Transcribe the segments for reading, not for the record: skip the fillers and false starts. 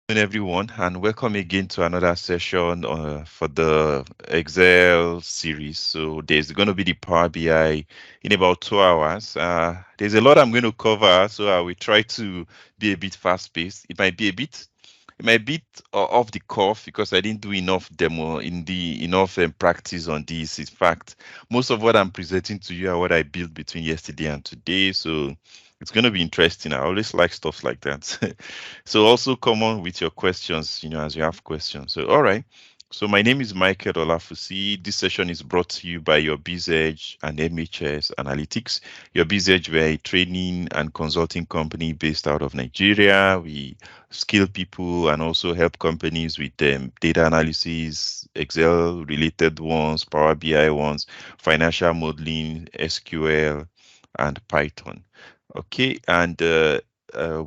Everyone, and welcome again to another session for the Excel series. So there's going to be the Power BI in about 2 hours. There's a lot I'm going to cover, so I will try to be a bit fast-paced. It might be off the cuff because I didn't do enough demo enough practice on this. In fact, most of what I'm presenting to you are what I built between yesterday and today. So it's going to be interesting. I always like stuff like that. So also come on with your questions, as you have questions. So, all right. So my name is Michael Olafusi. This session is brought to you by your BizEdge and MHS Analytics. Your BizEdge, we're a training and consulting company based out of Nigeria. We skill people and also help companies with data analysis, Excel related ones, Power BI ones, financial modeling, SQL, and Python. Okay, and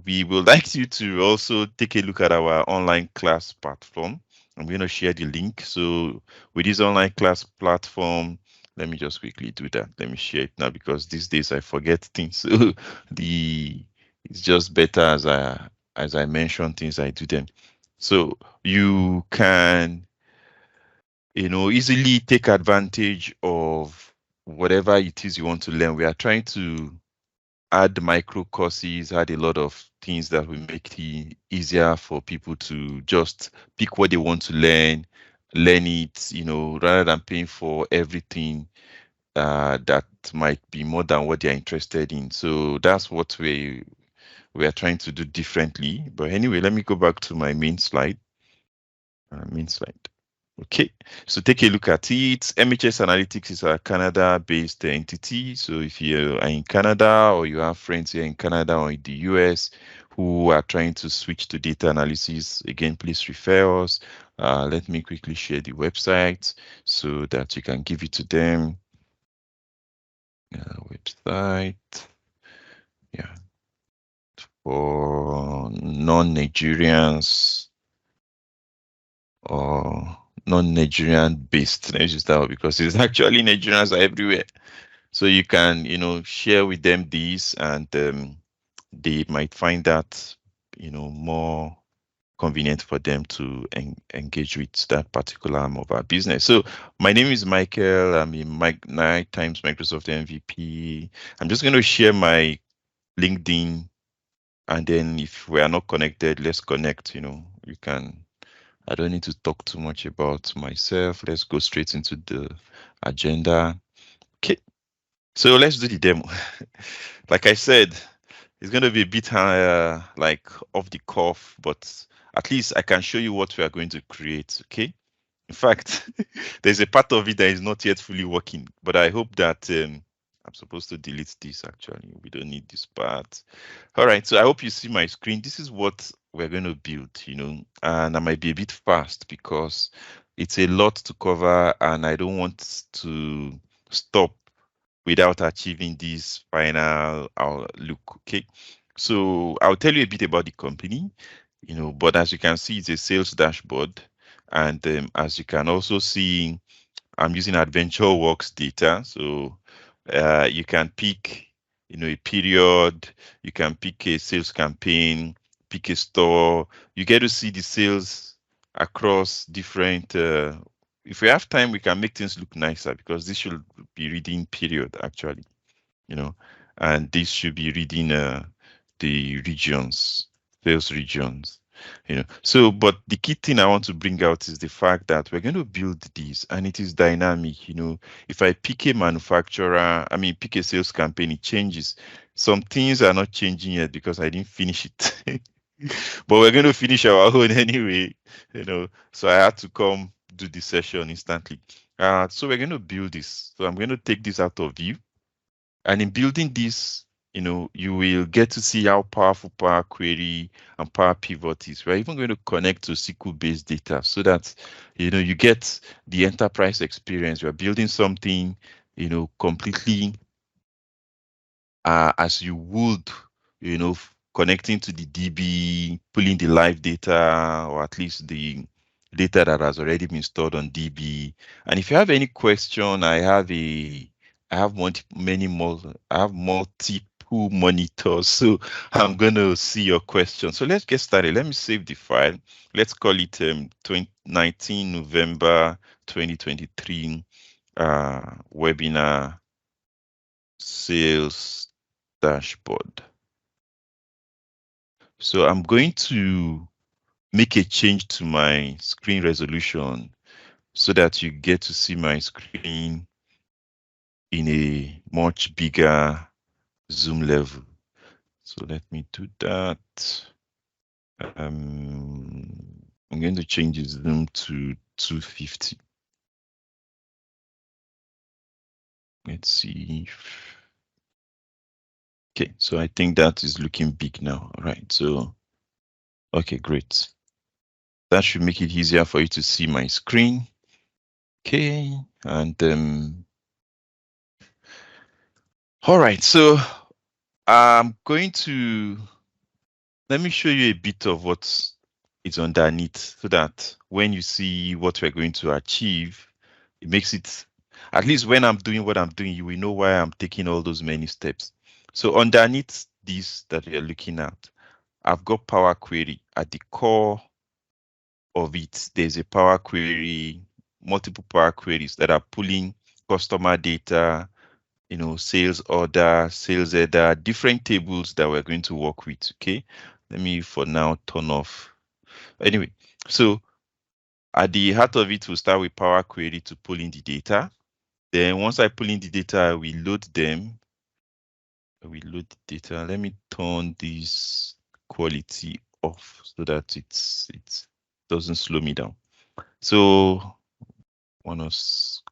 we would like you to also take a look at our online class platform. I'm going to share the link. So with this online class platform, let me just quickly do that. Let me share it now because these days I forget things. So the it's just better as I mention things, I do them. So you can, easily take advantage of whatever it is you want to learn. We are trying to add micro courses, add a lot of things that will make it easier for people to just pick what they want to learn it, rather than paying for everything that might be more than what they're interested in. So that's what we are trying to do differently. But anyway, let me go back to my main slide. Main slide. Okay, so take a look at it. MHS Analytics is a Canada-based entity. So if you are in Canada or you have friends here in Canada or in the US who are trying to switch to data analysis, again, please refer us. Let me quickly share the website so that you can give it to them. Website, yeah, for non-Nigerians or non-Nigerian based. Let's use that one because it's actually Nigerians are everywhere. So you can, share with them these and they might find that, more convenient for them to engage with that particular arm of our business. So my name is Michael. I'm a 9 times Microsoft MVP. I'm just going to share my LinkedIn, and then if we are not connected, let's connect. You can. I don't need to talk too much about myself. Let's go straight into the agenda. Okay, so let's do the demo. Like I said, it's going to be a bit like off the cuff, but at least I can show you what we are going to create. Okay. In fact, there's a part of it that is not yet fully working, but I hope that I'm supposed to delete this actually. We don't need this part. All right. So I hope you see my screen. This is what we're going to build, and I might be a bit fast because it's a lot to cover and I don't want to stop without achieving this final look. Okay. So I'll tell you a bit about the company, but as you can see, it's a sales dashboard. And as you can also see, I'm using AdventureWorks data. So you can pick, a period, you can pick a sales campaign, pick a store. You get to see the sales across different. If we have time, we can make things look nicer because this should be reading period actually, and this should be reading the regions, sales regions. So but the key thing I want to bring out is the fact that we're going to build this and it is dynamic. If I pick a manufacturer, pick a sales campaign, it changes. Some things are not changing yet because I didn't finish it. But we're going to finish our own anyway, so I had to come do the session instantly. So we're going to build this. So I'm going to take this out of view, and in building this, you will get to see how powerful Power Query and Power Pivot is. We're even going to connect to SQL-based data so that, you get the enterprise experience. You're building something, completely as you would, connecting to the DB, pulling the live data, or at least the data that has already been stored on DB. And if you have any question, I have many more. I have more tip who monitors. So I'm going to see your question. So let's get started. Let me save the file. Let's call it 19 November 2023 webinar sales dashboard. So I'm going to make a change to my screen resolution so that you get to see my screen in a much bigger zoom level. So let me do that. I'm going to change the zoom to 250. Let's see. Okay, so I think that is looking big now. All right, so, okay, great. That should make it easier for you to see my screen. Okay, and all right, so I'm going to, let me show you a bit of what is underneath so that when you see what we're going to achieve, it makes it, at least when I'm doing what I'm doing, you will know why I'm taking all those many steps. So underneath this that you're looking at, I've got Power Query. At the core of it, there's a Power Query, multiple Power Queries that are pulling customer data, sales order, sales header, different tables that we're going to work with, okay? Let me, for now, turn off. Anyway, so at the heart of it, we'll start with Power Query to pull in the data. Then once I pull in the data, we load them. We load the data. Let me turn this quality off so that it doesn't slow me down. So I want to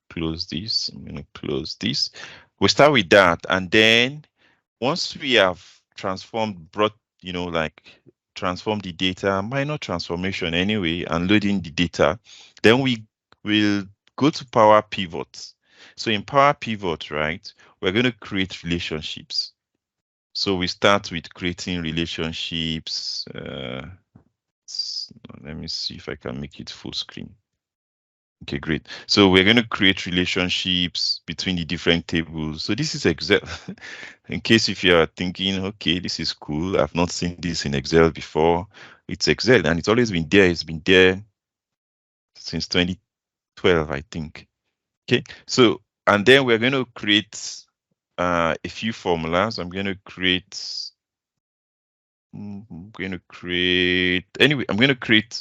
close this. I'm going to close this. We'll start with that. And then once we have transformed, transform the data, minor transformation anyway, and loading the data, then we will go to Power Pivot. So in Power Pivot, right, we're going to create relationships. So we start with creating relationships. Let me see if I can make it full screen. Okay, great. So we're going to create relationships between the different tables. So this is Excel. In case if you're thinking, okay, this is cool. I've not seen this in Excel before. It's Excel and it's always been there. It's been there since 2012, I think. Okay, so, and then we're going to create a few formulas. I'm going to create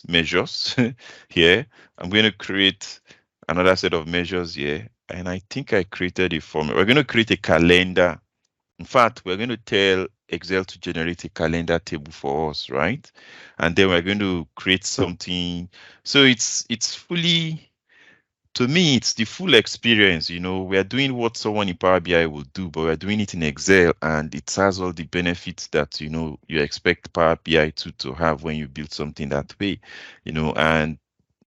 measures here. I'm going to create another set of measures here. And I think I created a formula. We're going to create a calendar. In fact, we're going to tell Excel to generate a calendar table for us, right? And then we're going to create something. So it's fully, to me, it's the full experience. We are doing what someone in Power BI will do, but we're doing it in Excel, and it has all the benefits that you expect Power BI to have when you build something that way. And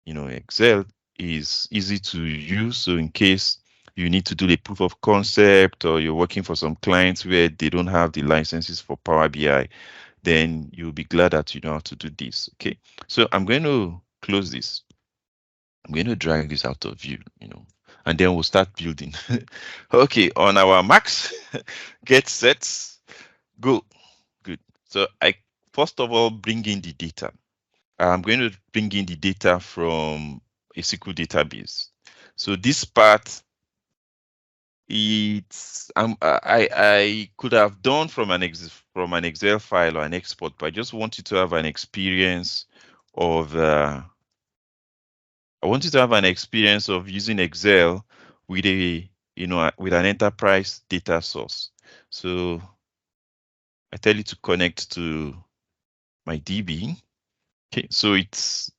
Excel is easy to use. So in case you need to do a proof of concept, or you're working for some clients where they don't have the licenses for Power BI, then you'll be glad that you know how to do this. Okay, so I'm going to close this. I'm going to drag this out of view, and then we'll start building. Okay, on our Macs, get set, go. Good. So I first of all bring in the data. I'm going to bring in the data from a SQL database. So this part, I could have done from an Excel file or an export, but I just want you to have an experience of using Excel with with an enterprise data source. So I tell you to connect to my DB. Okay, so it's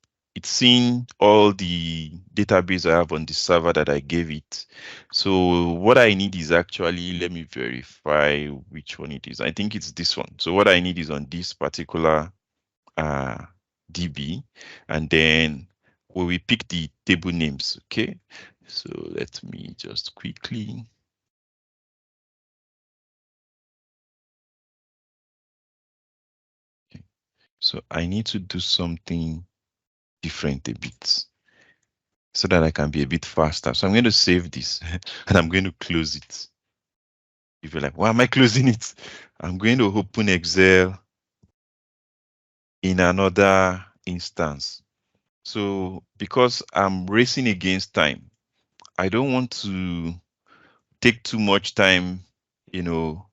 seeing all the database I have on the server that I gave it. So what I need is actually, let me verify which one it is. I think it's this one. So what I need is on this particular DB, and then we will pick the table names. Okay, so let me just quickly. Okay. So I need to do something different a bit so that I can be a bit faster. So I'm going to save this and I'm going to close it. If you're like, why am I closing it? I'm going to open Excel in another instance. So because I'm racing against time, I don't want to take too much time, you know,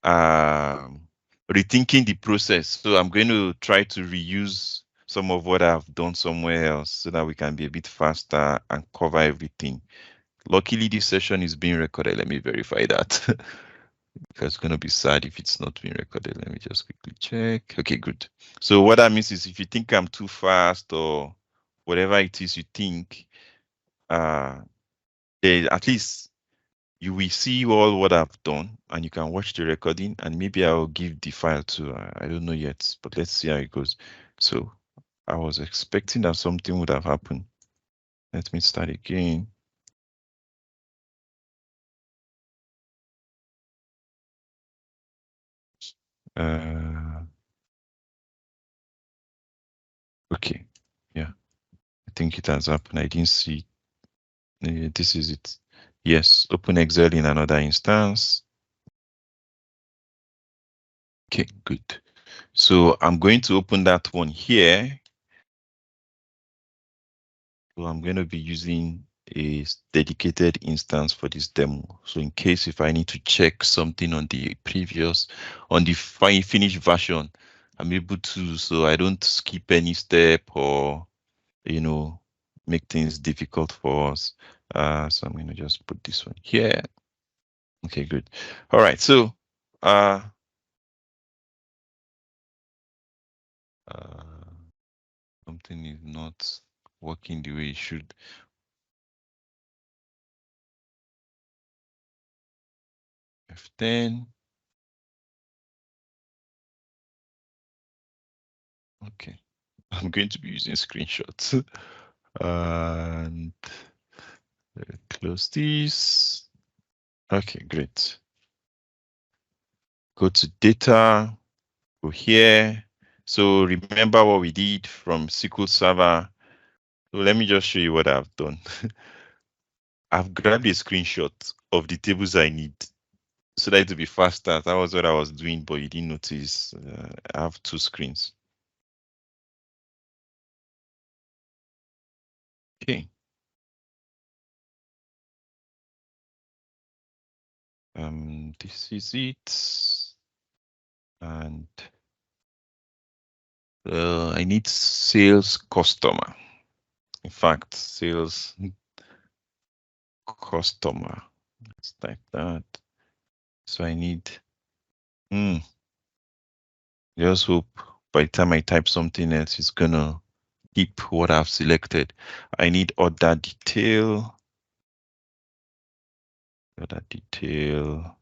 rethinking the process. So I'm going to try to reuse some of what I've done somewhere else so that we can be a bit faster and cover everything. Luckily, this session is being recorded. Let me verify that. Because it's going to be sad if it's not being recorded. Let me just quickly check. Okay, good. So what that means is if you think I'm too fast or whatever it is you think, at least you will see all what I've done and you can watch the recording and maybe I'll give the file to, I don't know yet, but let's see how it goes. So I was expecting that something would have happened. Let me start again. Okay, yeah, I think it has happened. I didn't see. This is it. Yes, open Excel in another instance. Okay, good. So I'm going to open that one here. So I'm going to be using a dedicated instance for this demo. So in case if I need to check something on the previous, on the finished version, I'm able to, so I don't skip any step or, you know, make things difficult for us. So I'm going to just put this one here. Okay, good. All right. So, something is not working the way it should. F10. Okay. I'm going to be using screenshots. And close this. Okay, great. Go to data, go here. So remember what we did from SQL Server. So let me just show you what I've done. I've grabbed a screenshot of the tables I need so that it will be faster. That was what I was doing, but you didn't notice. I have two screens. Okay. This is it. And I need sales customer. In fact, sales customer. Let's type that. So I need, just hope by the time I type something else, it's gonna keep what I've selected. I need order detail. Order detail.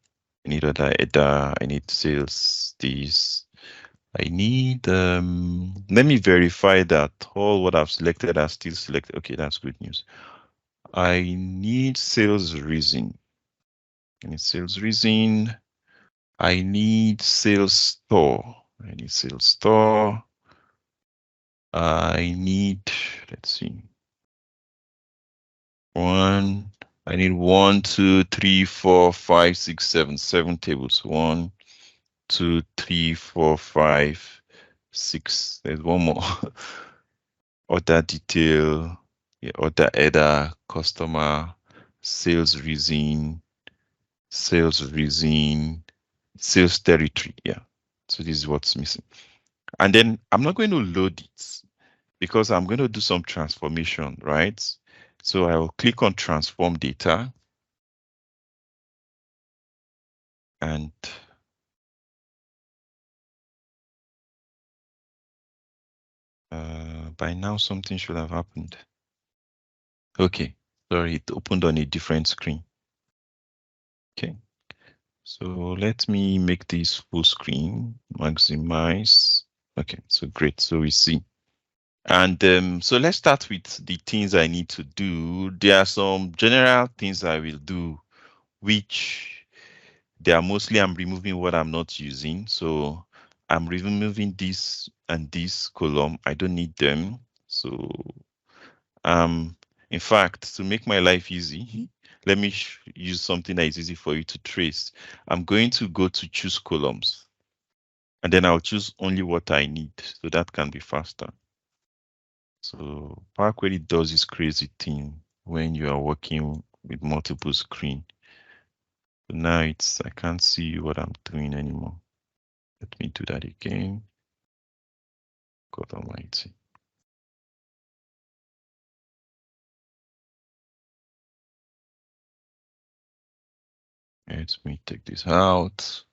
I need order header. I need sales this. I need, let me verify that all what I've selected are still selected. Okay, that's good news. I need sales reason. I need sales reason. I need sales store. I need sales store. I need, let's see. I need 1, 2, 3, 4, 5, 6, 7, 7 tables. 1, 2, 3, 4, 5, 6. There's one more. Order detail, yeah, order header, customer, sales reason, sales territory. Yeah. So this is what's missing. And then I'm not going to load it because I'm going to do some transformation, right? So I will click on transform data. And by now something should have happened. Okay, sorry, it opened on a different screen. Okay, so let me make this full screen, maximize. Okay, so great, so we see. And so let's start with the things I need to do. There are some general things I will do, which they are mostly I'm removing what I'm not using. So I'm removing this and this column. I don't need them. So in fact, to make my life easy, let me use something that is easy for you to trace, I'm going to go to choose columns. And then I'll choose only what I need, so that can be faster. So Power Query does this crazy thing when you are working with multiple screen. So now I can't see what I'm doing anymore. Let me do that again. God Almighty. Let me take this out,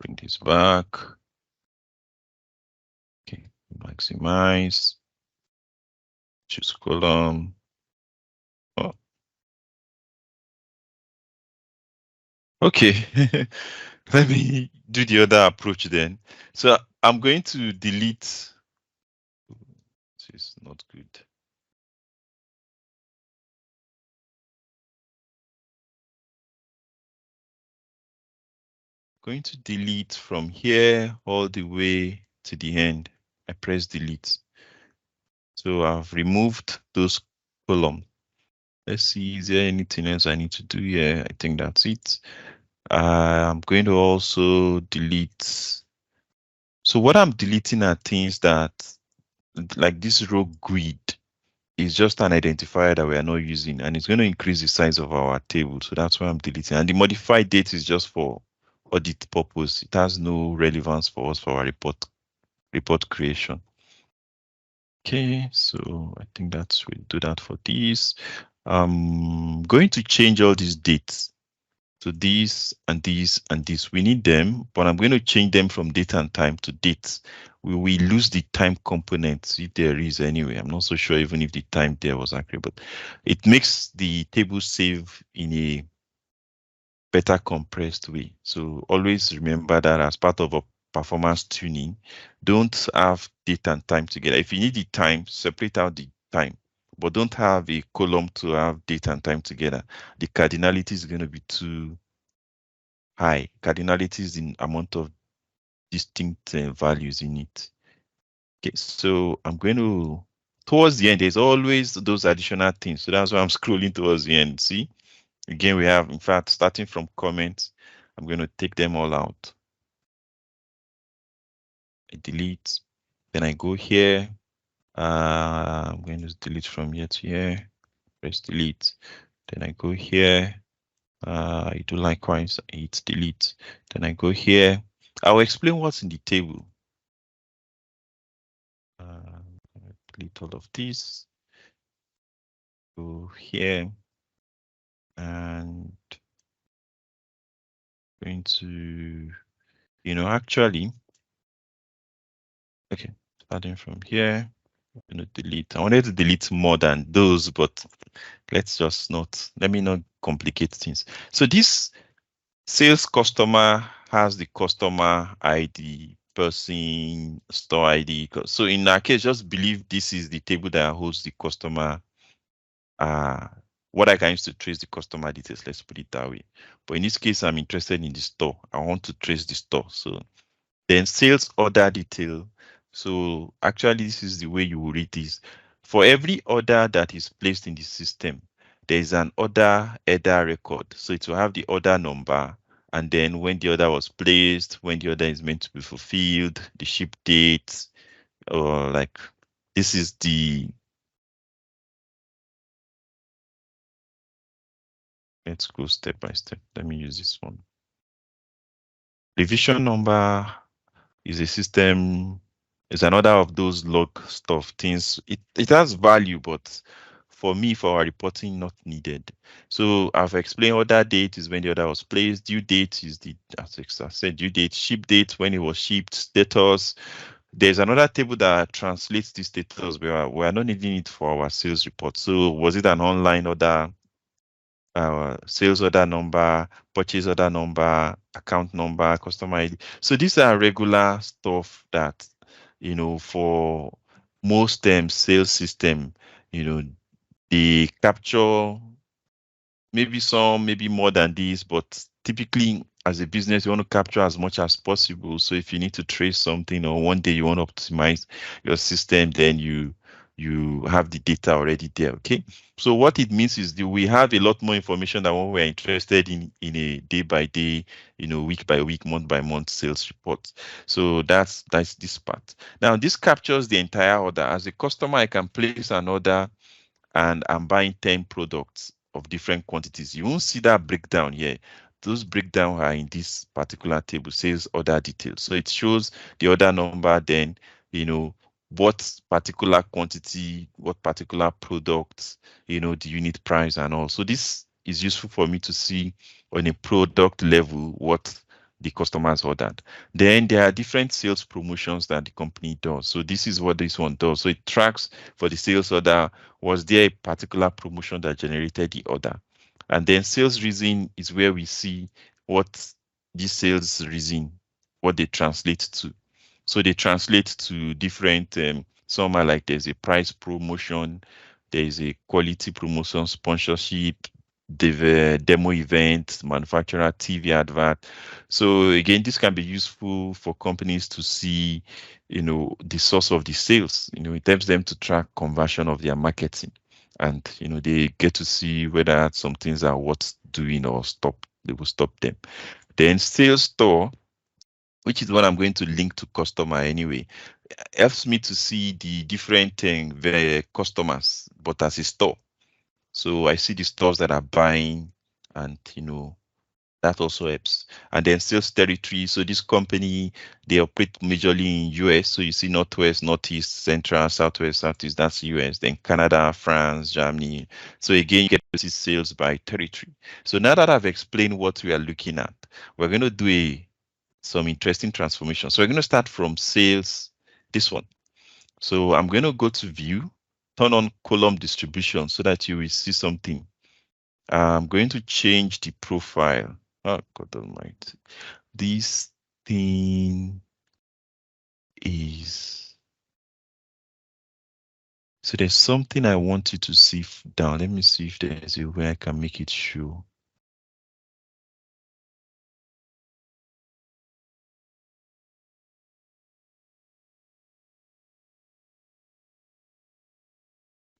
bring this back. Okay, maximize, choose column. Oh. Okay, let me do the other approach then. So I'm going to delete. This is not good. Going to delete from here all the way to the end. I press delete. So I've removed those columns. Let's see, is there anything else I need to do here? I think that's it. I'm going to also delete. So what I'm deleting are things that, like this row grid, is just an identifier that we are not using, and it's going to increase the size of our table. So that's why I'm deleting. And the modified date is just for audit purpose. It has no relevance for us for our report creation. Okay, so I think that's we'll do that for this. I'm going to change all these dates. So these and these and this, we need them, but I'm going to change them from date and time to dates. We lose the time component if there is anyway. I'm not so sure even if the time there was accurate, but it makes the table save in a better compressed way. So always remember that as part of a performance tuning, don't have date and time together. If you need the time, separate out the time, but don't have a column to have date and time together. The cardinality is going to be too high. Cardinality is in amount of distinct values in it. Okay, so I'm going to, towards the end, there's always those additional things. So that's why I'm scrolling towards the end. See, again, we have, in fact, starting from comments, I'm going to take them all out. I delete, then I go here. I'm going to delete from here to here. Press delete. Then I go here. I do likewise. I hit delete. Then I go here. I'll explain what's in the table. Delete all of this. Go here and going to, actually, okay, starting from here, I'm going to delete. I wanted to delete more than those, but let me not complicate things. So this sales customer has the customer ID, person, store ID. So in our case, just believe this is the table that holds the customer. What I can use to trace the customer details, let's put it that way. But in this case, I'm interested in the store. I want to trace the store. So then sales order detail. So actually, this is the way you will read this. For every order that is placed in the system, there is an order header record. So it will have the order number, and then when the order was placed, when the order is meant to be fulfilled, the ship date, or like this is the, let's go step by step. Let me use this one. Revision number is a system, is another of those log stuff things. It has value, but for me, for our reporting, not needed. So I've explained order date is when the order was placed. Due date is the, as I said, due date, ship date, when it was shipped, status. There's another table that translates the status. We are not needing it for our sales report. So was it an online order? Sales order number, purchase order number, account number, customer ID. So these are regular stuff that, for most sales system, they capture maybe more than this, but typically as a business, you want to capture as much as possible. So if you need to trace something or one day you want to optimize your system, then you you have the data already there. Okay, so what it means is that we have a lot more information than what we're interested in a day by day, week by week, month by month sales report. So that's this part. Now this captures the entire order. As a customer, I can place an order and I'm buying 10 products of different quantities. You won't see that breakdown here. Those breakdown are in this particular table, sales order details. So it shows the order number, then, what particular quantity, what particular products, the unit price and all. So this is useful for me to see on a product level what the customers ordered. Then there are different sales promotions that the company does. So this is what this one does. So it tracks for the sales order, was there a particular promotion that generated the order? And then sales reason is where we see what the sales reason, what they translate to. So they translate to different, some are like there's a price promotion, there's a quality promotion, sponsorship, demo event, manufacturer, TV advert. So again, this can be useful for companies to see, the source of the sales. It helps them to track conversion of their marketing, and they get to see whether some things are worth doing or they will stop them. Then sales store, which is what I'm going to link to customer anyway, helps me to see the different customers, but as a store. So I see the stores that are buying, and that also helps. And then sales territory. So this company, they operate majorly in US. So you see Northwest, Northeast, Central, Southwest, Southeast, that's US. Then Canada, France, Germany. So again, you get to see sales by territory. So now that I've explained what we are looking at, we're going to do some interesting transformation. So we're going to start from sales, this one. So I'm going to go to view, turn on column distribution so that you will see something. I'm going to change the profile. Oh, God almighty. This thing is... So there's something I want you to see down. Let me see if there's a way I can make it show.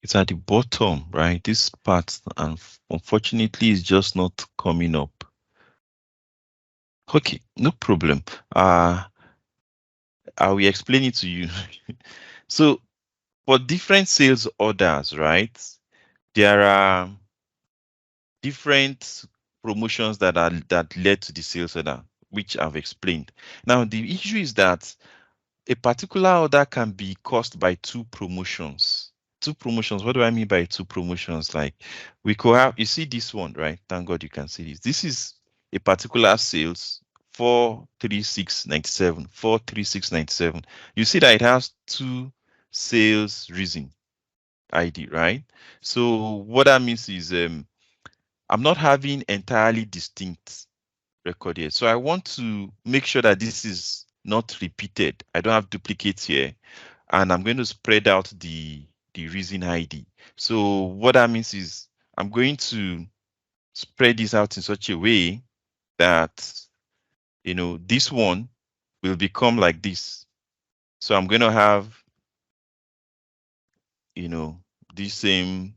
It's at the bottom, right? This part, unfortunately, is just not coming up. Okay, no problem. I will explain it to you. So for different sales orders, right, there are different promotions that led to the sales order, which I've explained. Now, the issue is that a particular order can be caused by two promotions. Two promotions. What do I mean by two promotions? Like we could have, you see this one, right? Thank God you can see this. This is a particular sales 43697, 43697. You see that it has two sales reason ID, right? So what that means is I'm not having entirely distinct record here. So I want to make sure that this is not repeated. I don't have duplicates here. And I'm going to spread out the reason ID. So what that means is I'm going to spread this out in such a way that, this one will become like this. So I'm going to have, this same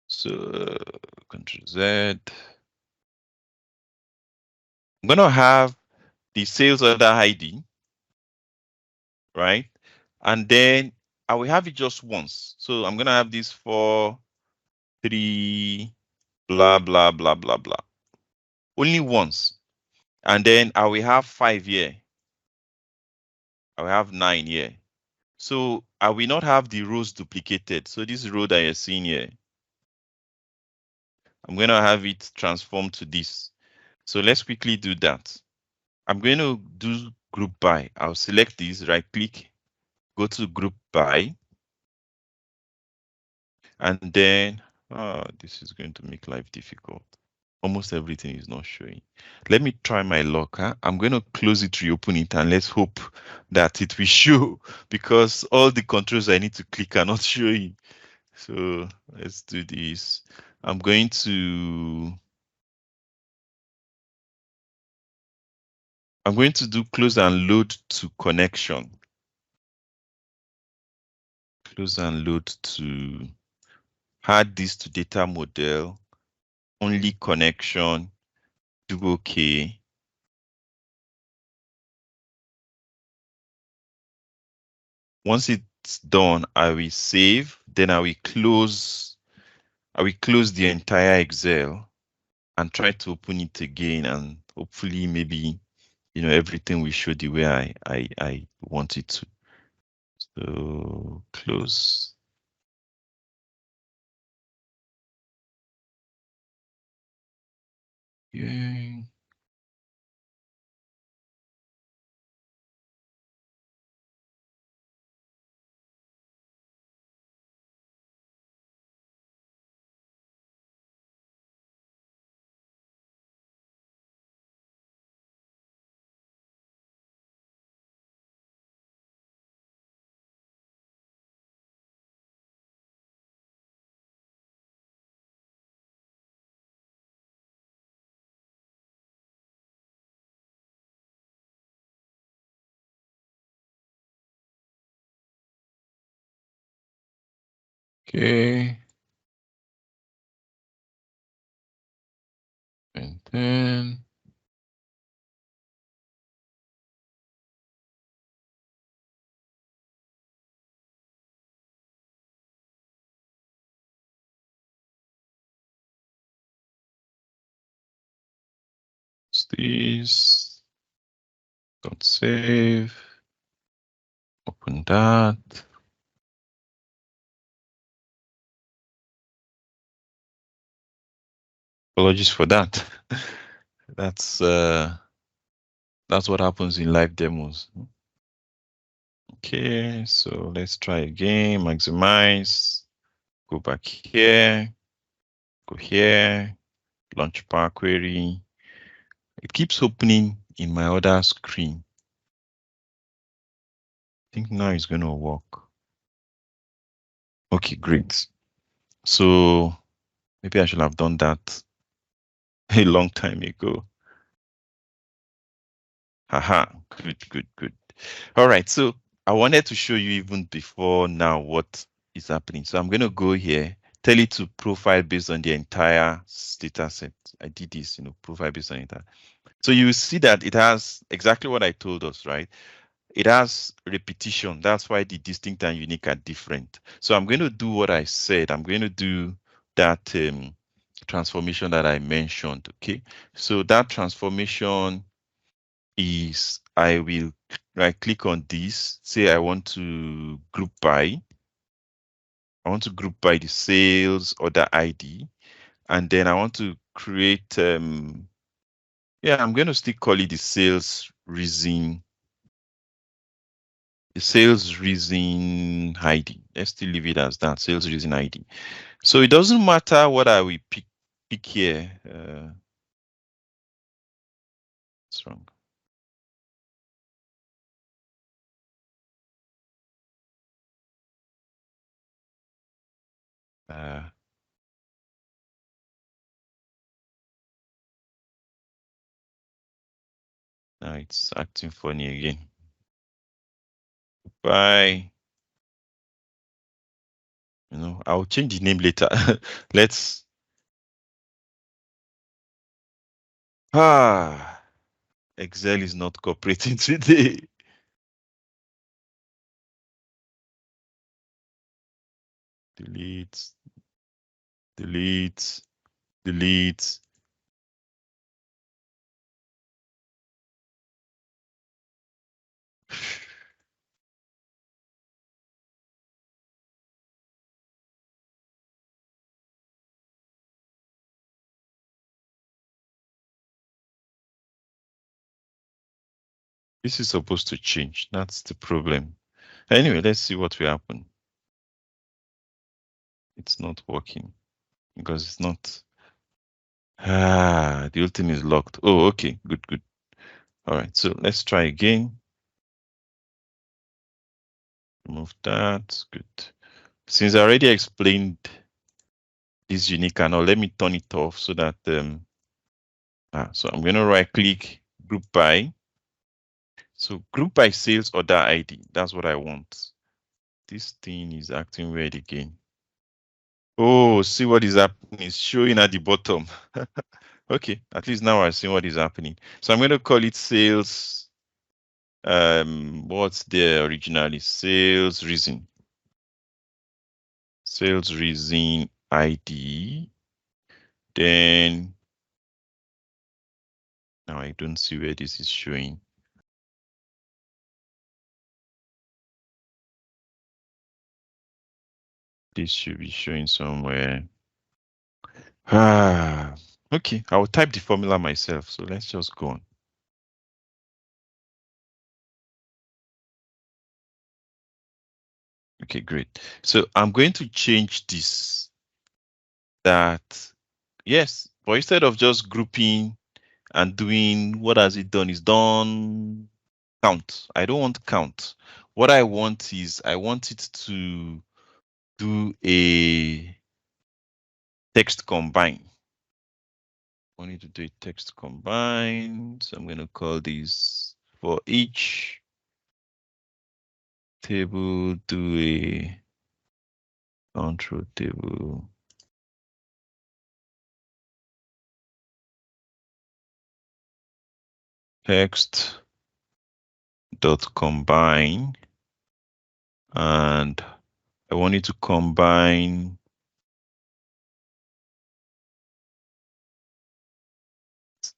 so Control Z. I'm going to have the sales order ID, right? And then I will have it just once. So I'm going to have this 4, 3, blah, blah, blah, blah, blah. Only once. And then I will have 5 here. I will have 9 here. So I will not have the rows duplicated. So this row that you're seeing here, I'm going to have it transformed to this. So let's quickly do that. I'm going to do group by. I'll select this, right click, go to group by. And then, this is going to make life difficult. Almost everything is not showing. Let me try my luck. I'm going to close it, reopen it, and let's hope that it will show, because all the controls I need to click are not showing. So let's do this. I'm going to do close and load to connection. Close and load to add this to data model, only connection, do OK. Once it's done, I will save, then I will close the entire Excel and try to open it again, and hopefully maybe everything will show the way I want it to. So close. Yeah. Okay. And then this. Don't save. Open that. Apologies for that. That's what happens in live demos. Okay, so let's try again. Maximize. Go back here. Go here. Launch Power Query. It keeps opening in my other screen. I think now it's going to work. Okay, great. So maybe I should have done that a long time ago. Haha, good. All right, so I wanted to show you even before now what is happening. So I'm going to go here, tell it to profile based on the entire data set. I did this, profile based on it. So you see that it has exactly what I told us, right? It has repetition. That's why the distinct and unique are different. So I'm going to do what I said. I'm going to do that transformation that I mentioned, okay? So that transformation is, I will right click on this, say I want to group by. I want to group by the sales order ID, and then I want to create, I'm going to still call it the sales reason ID. Let's still leave it as that, sales reason ID. So it doesn't matter what I will pick here. What's wrong? Now it's acting funny again. Bye. I'll change the name later. Let's. Excel is not cooperating today. Delete. This is supposed to change. That's the problem. Anyway, let's see what will happen. It's not working because it's not. The whole thing is locked. Oh, okay. Good. All right. So let's try again. Remove that. Good. since I already explained this unique channel, let me turn it off so that so I'm going to right click group by. So group by sales order ID. That's what I want. This thing is acting weird again. Oh, see what is happening. It's showing at the bottom. Okay, at least now I see what is happening. So I'm going to call it sales. What's there originally? Sales reason. Sales reason ID. Then now I don't see where this is showing. This should be showing somewhere. Okay, I will type the formula myself. So let's just go on. Okay, great. So I'm going to change this. Yes, but instead of just grouping and doing what has it done is done count. I don't want count. What I want is I want it to do a text combine. I need to do a text combine. So I'm going to call this for each table, do a control table. Text dot combine, and I want it to combine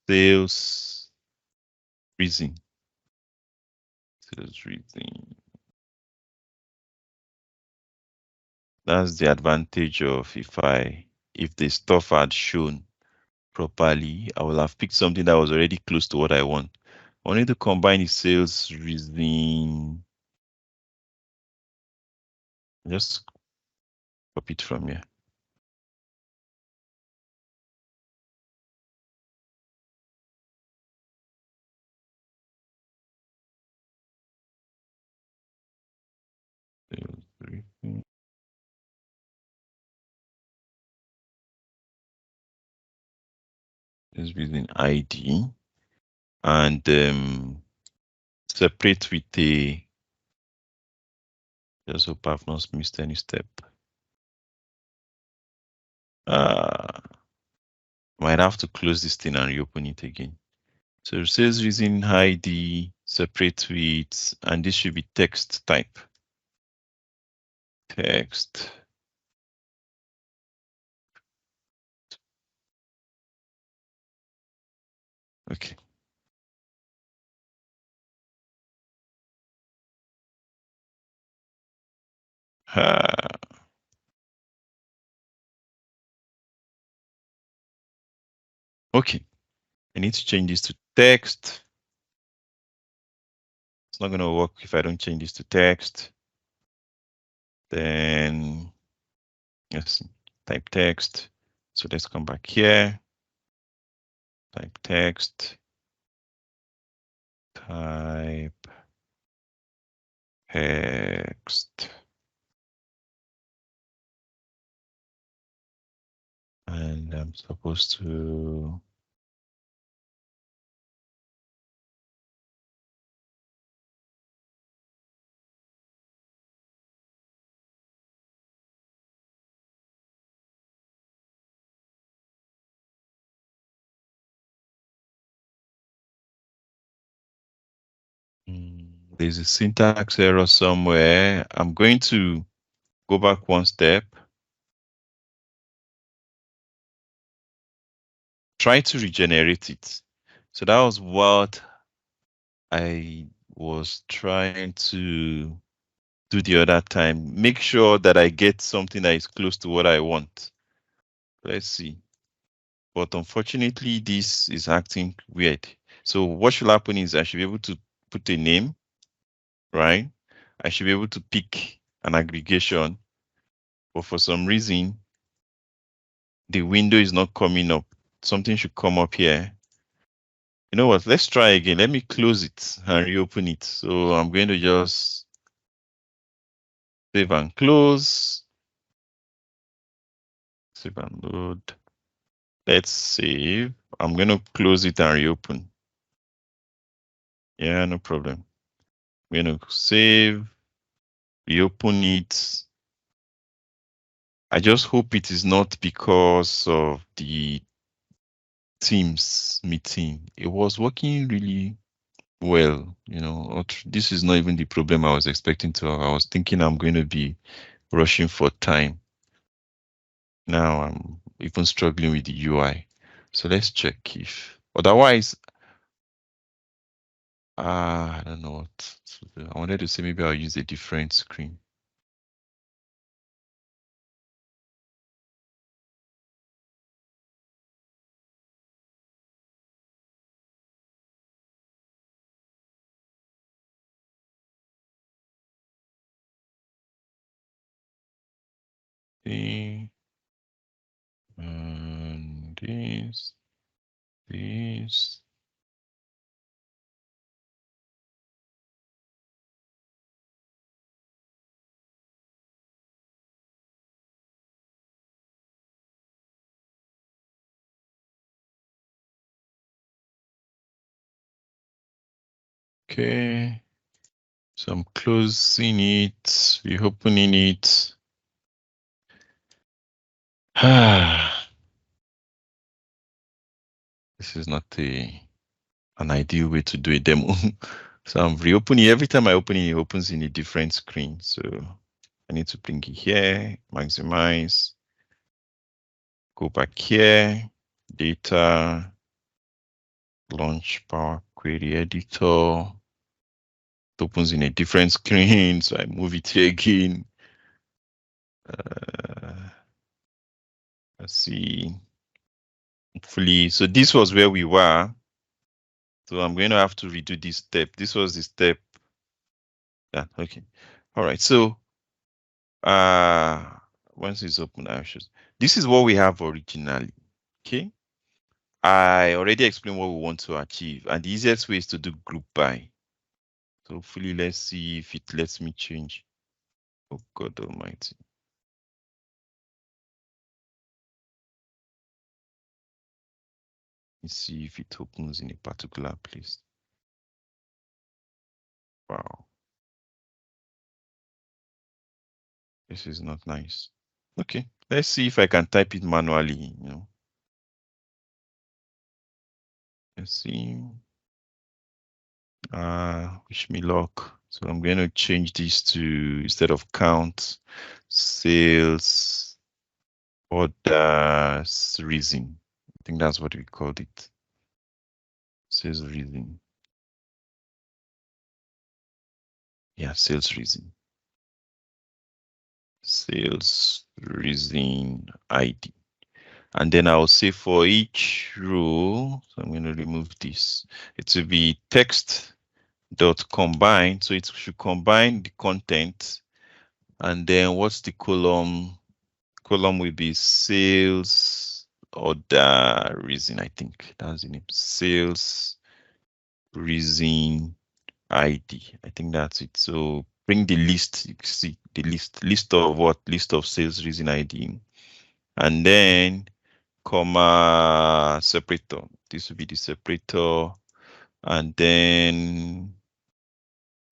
sales reason. Sales reason. That's the advantage of if the stuff had shown properly, I will have picked something that was already close to what I want. I wanted to combine the sales reason. Just copy it from here. Sales reason ID, and separate with a. Just hope I've not missed any step. Might have to close this thing and reopen it again. So it says reason ID, separate with, and this should be text type. Text. Okay. Okay. I need to change this to text. It's not going to work if I don't change this to text. Then, yes, type text. So let's come back here. Type text. Type text. And I'm supposed to. There's a syntax error somewhere. I'm going to go back one step. Try to regenerate it. So that was what I was trying to do the other time. Make sure that I get something that is close to what I want. Let's see. But unfortunately, this is acting weird. So what should happen is I should be able to put a name, right? I should be able to pick an aggregation, but for some reason, the window is not coming up. Something should come up here. You know what? Let's try again. Let me close it and reopen it. So I'm going to just save and close. Save and load. Let's save. I'm going to close it and reopen. Yeah, no problem. I'm going to save, reopen it. I just hope it is not because of the Teams meeting. It was working really well, you know. This is not even the problem I was expecting to have. I was thinking I'm going to be rushing for time. Now I'm even struggling with the UI. So let's check if otherwise, I don't know what to do. I wanted to say maybe I'll use a different screen. And this. Okay. So I'm closing it, reopening it. This is not an ideal way to do a demo. So I'm reopening. Every time I open it, it opens in a different screen. So I need to bring it here, maximize, go back here, data, launch Power Query Editor. It opens in a different screen. So I move it here again. Let's see. Hopefully, so this was where we were. So I'm going to have to redo this step. This was the step. Yeah, okay. All right. So once it's open, this is what we have originally. Okay. I already explained what we want to achieve, and the easiest way is to do group by. So hopefully, let's see if it lets me change. Oh God Almighty. Let's see if it opens in a particular place. Wow. This is not nice. Okay, let's see if I can type it manually, you know. Let's see. Wish me luck. So I'm going to change this to, instead of count, sales orders reason. I think that's what we called it. Sales reason. Yeah, sales reason. Sales reason ID. And then I'll say for each row, so I'm going to remove this. It will be text dot combine. So it should combine the content. And then what's the column? Column will be sales order reason, I think. That's the name. Sales reason ID. I think that's it. So bring the list, you see the list of what? List of sales reason ID. And then comma separator. This will be the separator. And then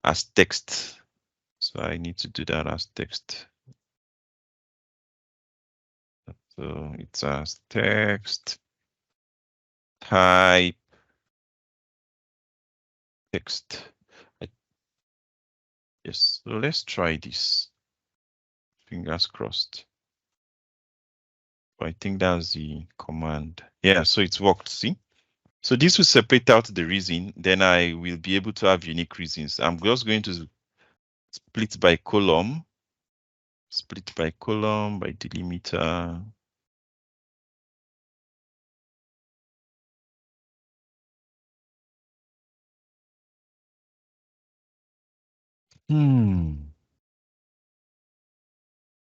as text. So I need to do that as text. So it's as text, type, text. Yes, so let's try this. Fingers crossed. I think that's the command. Yeah, so it's worked, see? So this will separate out the reason, then I will be able to have unique reasons. I'm just going to split by column, by delimiter.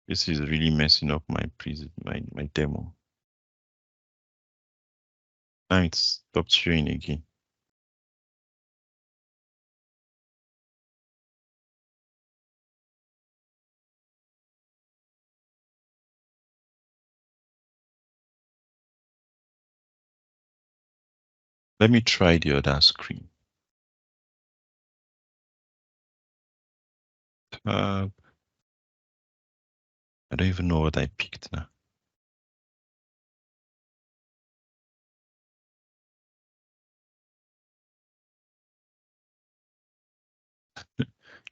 This is really messing up my demo. Now it's stopped showing again. Let me try the other screen. I don't even know what I picked now.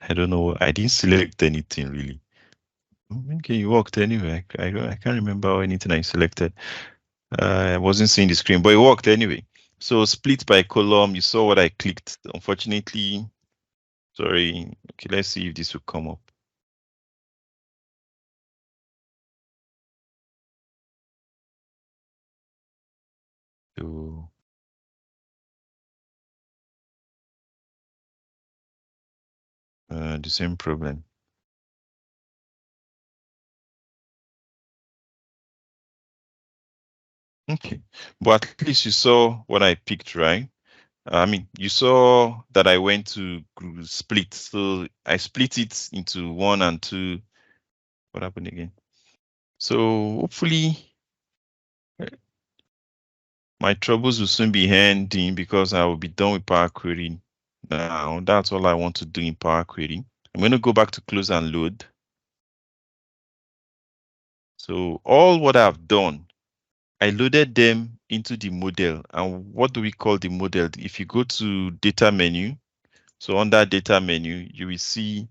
I don't know. I didn't select anything really. Okay, it worked anyway. I can't remember anything I selected. I wasn't seeing the screen, but it worked anyway. So split by column, you saw what I clicked. Unfortunately, sorry. Okay, let's see if this will come up. So, the same problem. Okay, but at least you saw what I picked, right? I mean, you saw that I went to split. So I split it into 1 and 2. What happened again? So hopefully my troubles will soon be ending because I will be done with Power Query now. That's all I want to do in Power Query. I'm going to go back to close and load. So all what I've done, I loaded them into the model. And what do we call the model? If you go to data menu, so under data menu, you will see,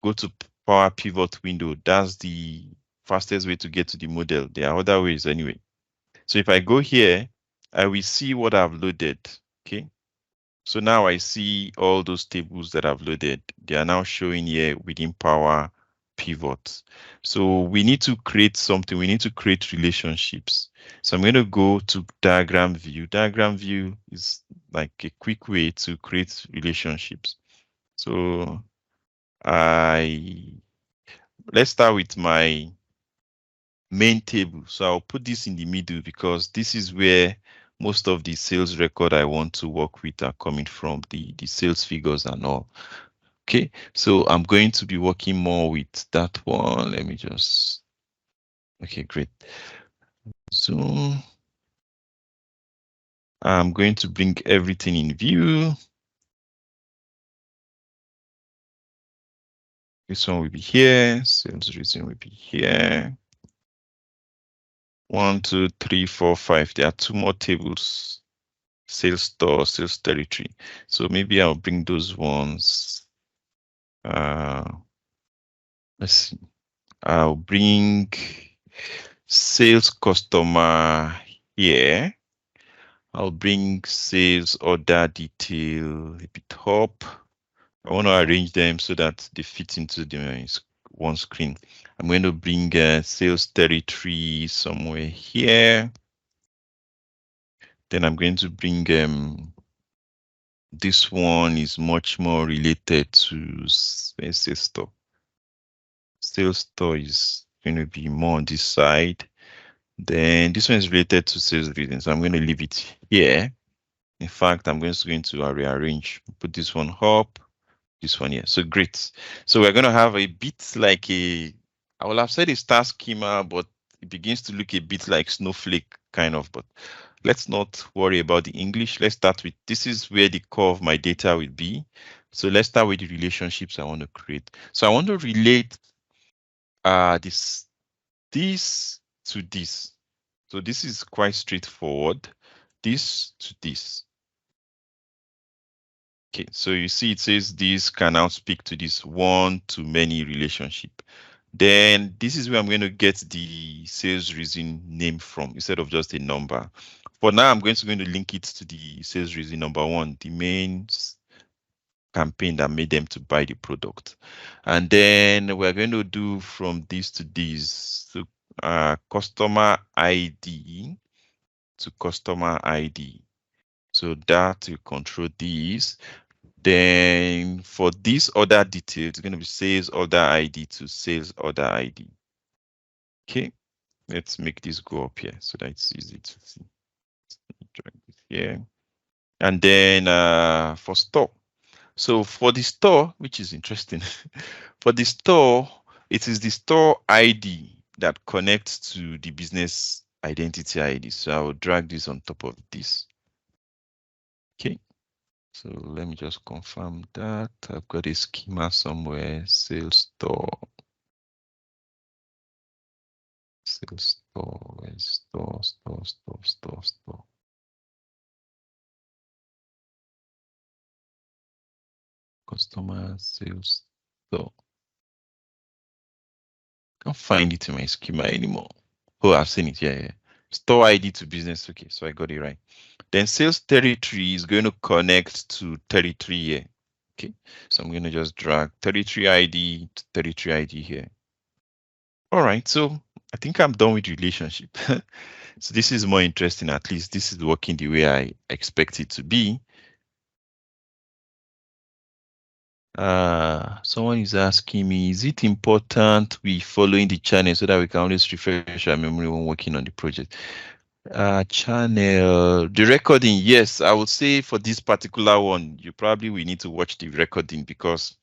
go to Power Pivot window. That's the fastest way to get to the model. There are other ways anyway. So if I go here, I will see what I've loaded. Okay. So now I see all those tables that I've loaded. They are now showing here within Power Pivot. So we need to create something. We need to create relationships. So I'm going to go to diagram view. Diagram view is like a quick way to create relationships. So let's start with my main table. So I'll put this in the middle because this is where most of the sales record I want to work with are coming from, the sales figures and all. Okay, so I'm going to be working more with that one. Let me just, okay, great. So I'm going to bring everything in view. This one will be here. Sales reason will be here. 1, 2, 3, 4, 5. There are 2 more tables. Sales store, sales territory. So maybe I'll bring those ones. Let's see. I'll bring sales customer here. I'll bring sales order detail a bit up. I want to arrange them so that they fit into the one screen. I'm going to bring sales territory somewhere here. Then I'm going to bring this one is much more related to sales store. Sales store is going to be more on this side. Then this one is related to sales reading. So I'm going to leave it here. In fact, I'm going to rearrange, put this one up, this one here. So great. So we're going to have a bit like I will have said a star schema, but it begins to look a bit like snowflake kind of, but let's not worry about the English. Let's start with, this is where the core of my data will be. So let's start with the relationships I want to create. So I want to relate this to this. So this is quite straightforward. This to this. Okay, so you see it says this can now speak to this one-to-many relationship. Then this is where I'm going to get the sales reason name from instead of just a number. For now, I'm going to link it to the sales reason number 1, the main campaign that made them to buy the product. And then we're going to do from this to this. So customer ID to customer ID. So that will control these. Then for this other detail, it's going to be sales order ID to sales order ID. Okay, let's make this go up here so that it's easy to see. Drag this here. And then for store. So for the store, which is interesting, for the store, it is the store ID that connects to the business identity ID. So I will drag this on top of this. So let me just confirm that. I've got a schema somewhere. Sales store. Sales store. Where's store. Customer sales store. Can't find it in my schema anymore. Oh, I've seen it. Yeah. Store ID to business. Okay, so I got it right. Then sales territory is going to connect to territory here. Okay, so I'm going to just drag territory ID to territory ID here. All right, so I think I'm done with relationship. So this is more interesting. At least this is working the way I expect it to be. Someone is asking me, is it important we following the channel so that we can always refresh our memory when working on the project? Channel, the recording, yes, I would say for this particular one, you probably will need to watch the recording because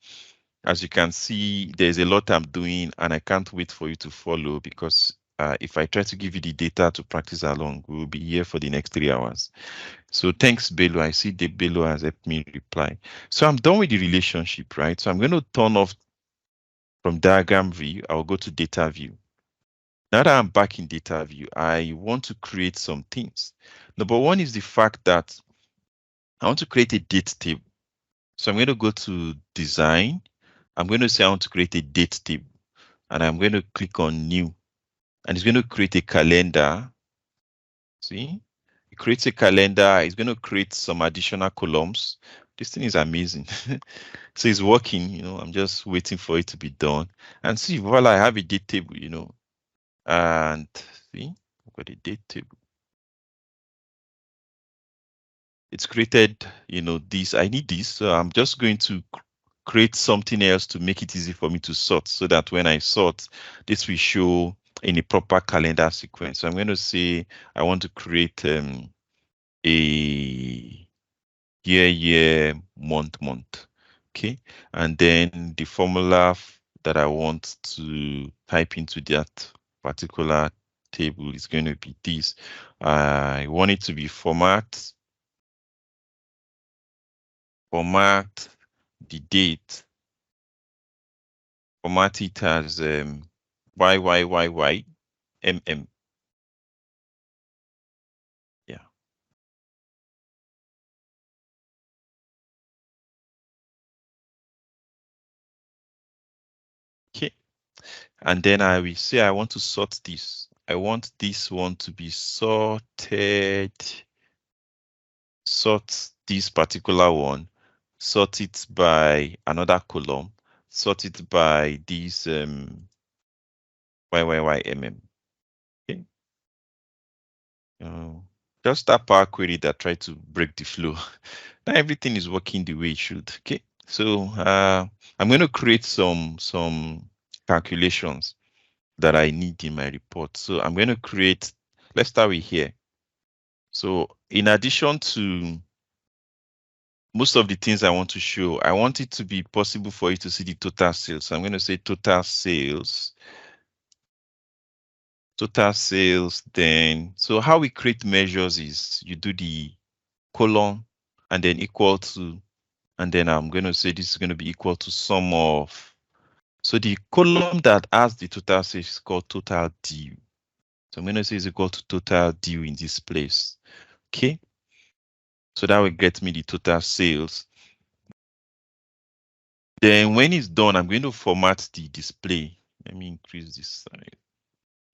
as you can see, there's a lot I'm doing and I can't wait for you to follow because if I try to give you the data to practice along, we will be here for the next 3 hours. So thanks, Bello. I see that Bello has helped me reply. So I'm done with the relationship, right? So I'm going to turn off from diagram view. I'll go to data view. Now that I'm back in data view, I want to create some things. Number one is the fact that I want to create a date table. So I'm going to go to design. I'm going to say I want to create a date table and I'm going to click on new and it's going to create a calendar. See, it creates a calendar. It's going to create some additional columns. This thing is amazing. So it's working, I'm just waiting for it to be done. And see, voila, I have a date table, and see, I've got a date table. It's created, this, I need this. So I'm just going to create something else to make it easy for me to sort so that when I sort, this will show in a proper calendar sequence. So I'm going to say, I want to create a year, month. Okay. And then the formula that I want to type into that particular table is going to be this. I want it to be format the date, format it as YYYYMM. Yeah. Okay. And then I will say I want to sort this. I want this one to be sorted. Sort this particular one, sort it by another column, sort it by this YYYMM. Okay. Just that Power Query that try to break the flow. Now everything is working the way it should. Okay. So I'm going to create some calculations that I need in my report. So I'm going to create, let's start with here. So in addition to most of the things I want to show, I want it to be possible for you to see the total sales. So I'm going to say total sales. Then, so how we create measures is you do the colon and then equal to, and then I'm going to say this is going to be equal to sum of. So the column that has the total sales is called total due. So I'm going to say is equal to total due in this place. Okay. So that will get me the total sales. Then when it's done, I'm going to format the display. Let me increase this size.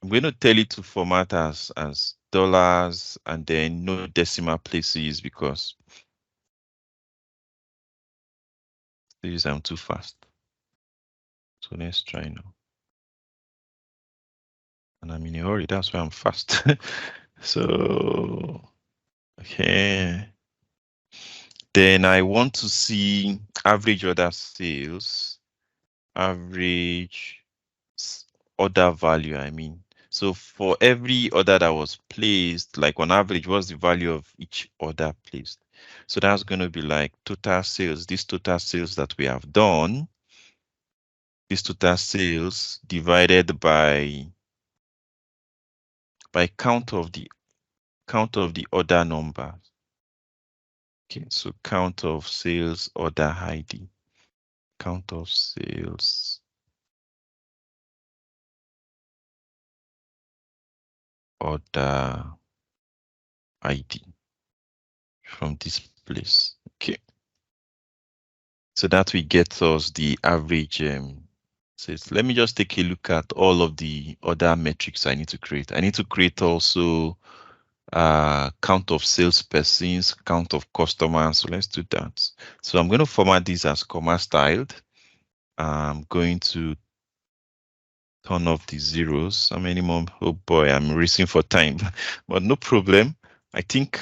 I'm going to tell it to format as dollars and then no decimal places because this I'm too fast. So let's try now. And I'm in a hurry, that's why I'm fast. So, okay. Then I want to see average order sales, average order value, I mean. So for every order that was placed, like on average, what's the value of each order placed? So that's going to be like total sales, this total sales that we have done, this total sales divided by count of the order number. Okay, so count of sales order ID. Count of sales order ID from this place. Okay. So that will get us the average sales. Let me just take a look at all of the other metrics I need to create. I need to create also count of salespersons, count of customers. So let's do that. So I'm going to format this as comma styled. I'm going to turn off the zeros. How many more? Oh boy, I'm racing for time, but no problem. I think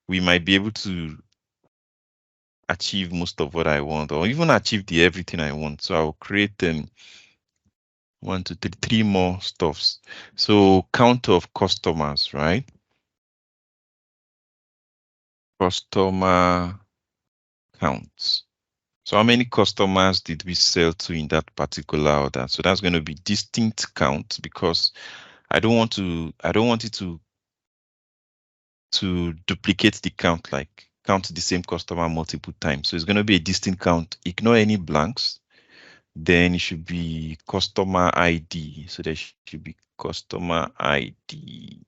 we might be able to achieve most of what I want, or even achieve everything I want. So I'll create 1, 2, 3, 3 more stuffs. So count of customers, right? Customer counts. So how many customers did we sell to in that particular order? So that's going to be distinct count, because I don't want it to duplicate the count, like count the same customer multiple times. So it's going to be a distinct count. Ignore any blanks. Then it should be customer ID. So there should be customer ID.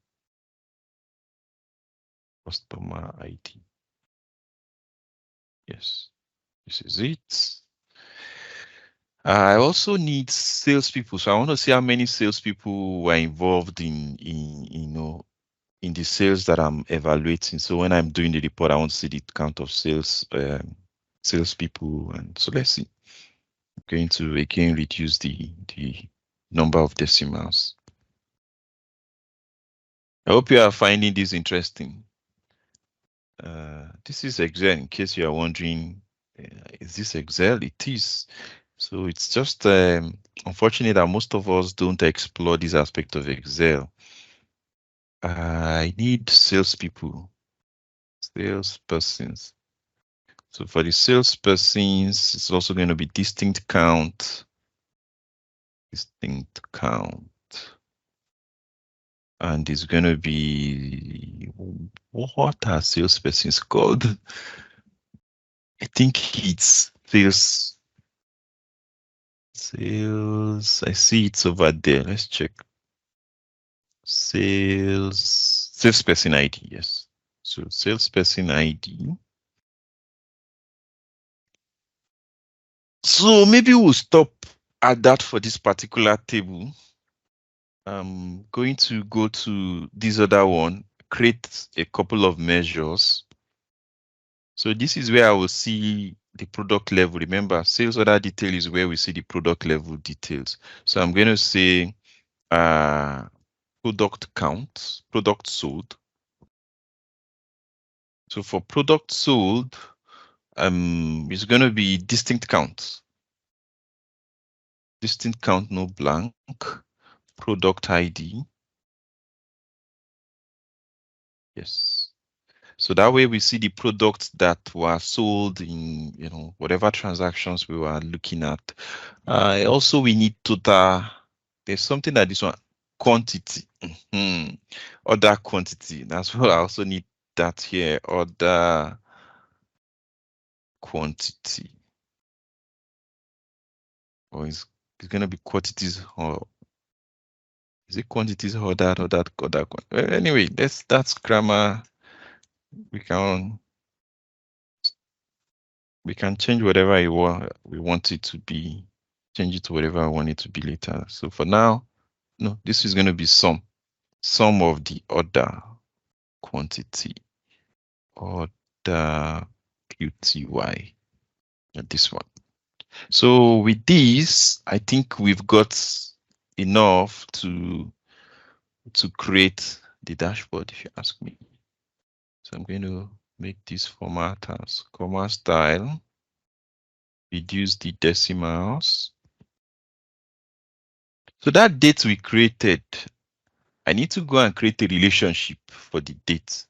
Customer ID. Yes, this is it. I also need salespeople. So I want to see how many salespeople were involved in the sales that I'm evaluating. So when I'm doing the report, I want to see the count of salespeople. And so let's see. I'm going to again reduce the number of decimals. I hope you are finding this interesting. This is Excel, in case you are wondering, is this Excel? It is. So it's just unfortunate that most of us don't explore this aspect of Excel. I need salespeople, salespersons. So for the salespersons, it's also going to be distinct count. Distinct count. And it's going to be, what are salespersons called? I think it's sales. I see it's over there. Let's check. Salesperson ID, yes. So salesperson ID. So maybe we'll stop at that for this particular table. I'm going to go to this other one, create a couple of measures. So this is where I will see the product level. Remember, sales order detail is where we see the product level details. So I'm going to say product count, product sold. So for product sold, it's going to be distinct count. Distinct count, no blank. Product ID. Yes. So that way we see the products that were sold in, whatever transactions we were looking at. Also, we need total. There's something that this one, quantity. Order quantity. That's what I also need that here. Order quantity. Or it's going to be quantities, or is it quantities or that or that or that? Well, anyway, that's grammar. We can change whatever we want it to be. Change it to whatever I want it to be later. So for now, no, this is going to be sum of the order quantity, order QTY, this one. So with this, I think we've got enough to create the dashboard, if you ask me. So I'm going to make this format as comma style, reduce the decimals. So that date we created, I need to go and create a relationship for the date.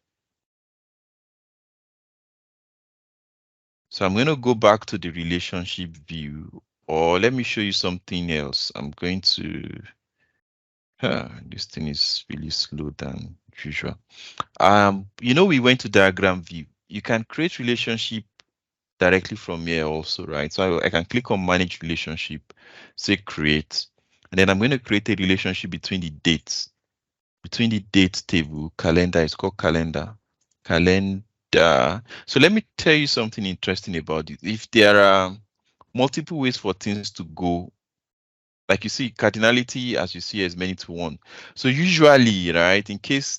So I'm going to go back to the relationship view, or let me show you something else. I'm going to, this thing is really slow than usual. We went to diagram view. you can create relationship directly from here also, right? So I can click on manage relationship, say create, and then I'm going to create a relationship between the dates, between the date table, calendar, it's called calendar. So let me tell you something interesting about it. If there are multiple ways for things to go, like you see, cardinality, as you see, is many to one. So usually, right, in case